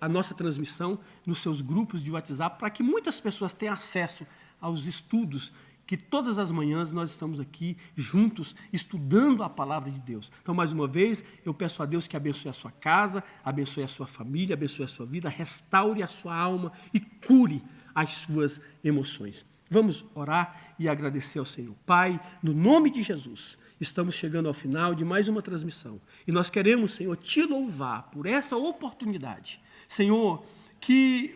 a nossa transmissão nos seus grupos de WhatsApp, para que muitas pessoas tenham acesso aos estudos que todas as manhãs nós estamos aqui juntos estudando a palavra de Deus. Então, mais uma vez, eu peço a Deus que abençoe a sua casa, abençoe a sua família, abençoe a sua vida, restaure a sua alma e cure as suas emoções. Vamos orar e agradecer ao Senhor. Pai, no nome de Jesus, estamos chegando ao final de mais uma transmissão. E nós queremos, Senhor, te louvar por essa oportunidade. Senhor, que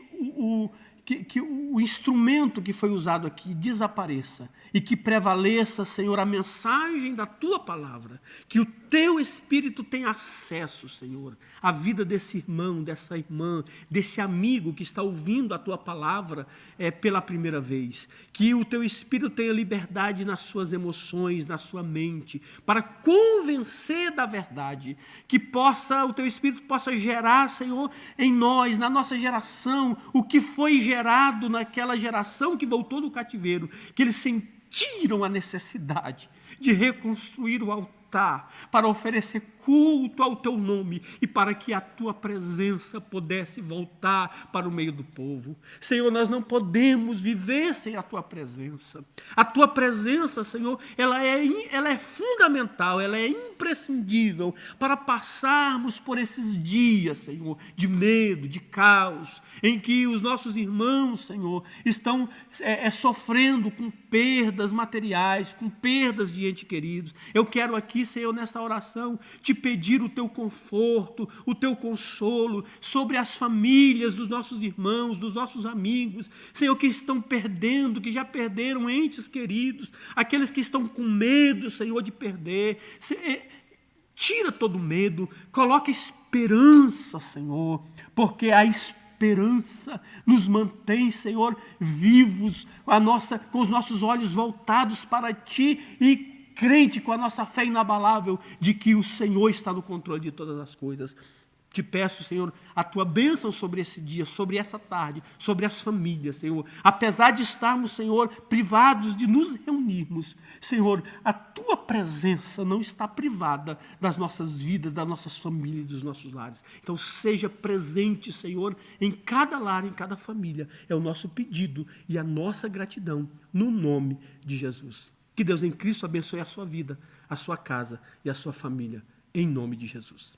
o instrumento que foi usado aqui desapareça e que prevaleça, Senhor, a mensagem da Tua palavra. Que o Teu Espírito tenha acesso, Senhor, à vida desse irmão, dessa irmã, desse amigo que está ouvindo a Tua palavra pela primeira vez. Que o Teu Espírito tenha liberdade nas suas emoções, na sua mente, para convencer da verdade. Que o Teu Espírito possa gerar, Senhor, em nós, na nossa geração, o que foi gerado naquela geração que voltou do cativeiro, que eles sentiram a necessidade de reconstruir o altar para oferecer culto ao Teu nome e para que a Tua presença pudesse voltar para o meio do povo. Senhor, nós não podemos viver sem a Tua presença. A Tua presença, Senhor, ela é fundamental, ela é imprescindível para passarmos por esses dias, Senhor, de medo, de caos, em que os nossos irmãos, Senhor, estão sofrendo com perdas materiais, com perdas de entes queridos. Eu quero aqui, Senhor, nesta oração, te pedir o Teu conforto, o Teu consolo sobre as famílias dos nossos irmãos, dos nossos amigos, Senhor, que estão perdendo, que já perderam entes queridos, aqueles que estão com medo, Senhor, de perder. Tira todo medo, coloca esperança, Senhor, porque a esperança nos mantém, Senhor, vivos, com os nossos olhos voltados para Ti e crente com a nossa fé inabalável de que o Senhor está no controle de todas as coisas. Te peço, Senhor, a Tua bênção sobre esse dia, sobre essa tarde, sobre as famílias, Senhor. Apesar de estarmos, Senhor, privados de nos reunirmos, Senhor, a Tua presença não está privada das nossas vidas, das nossas famílias, dos nossos lares. Então, seja presente, Senhor, em cada lar, em cada família. É o nosso pedido e a nossa gratidão, no nome de Jesus. Que Deus em Cristo abençoe a sua vida, a sua casa e a sua família. em nome de Jesus.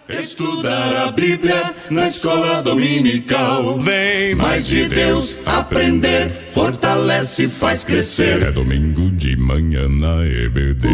Estudar a Bíblia na escola dominical. Vem mais de Deus aprender, fortalece e faz crescer. É domingo de manhã na EBD.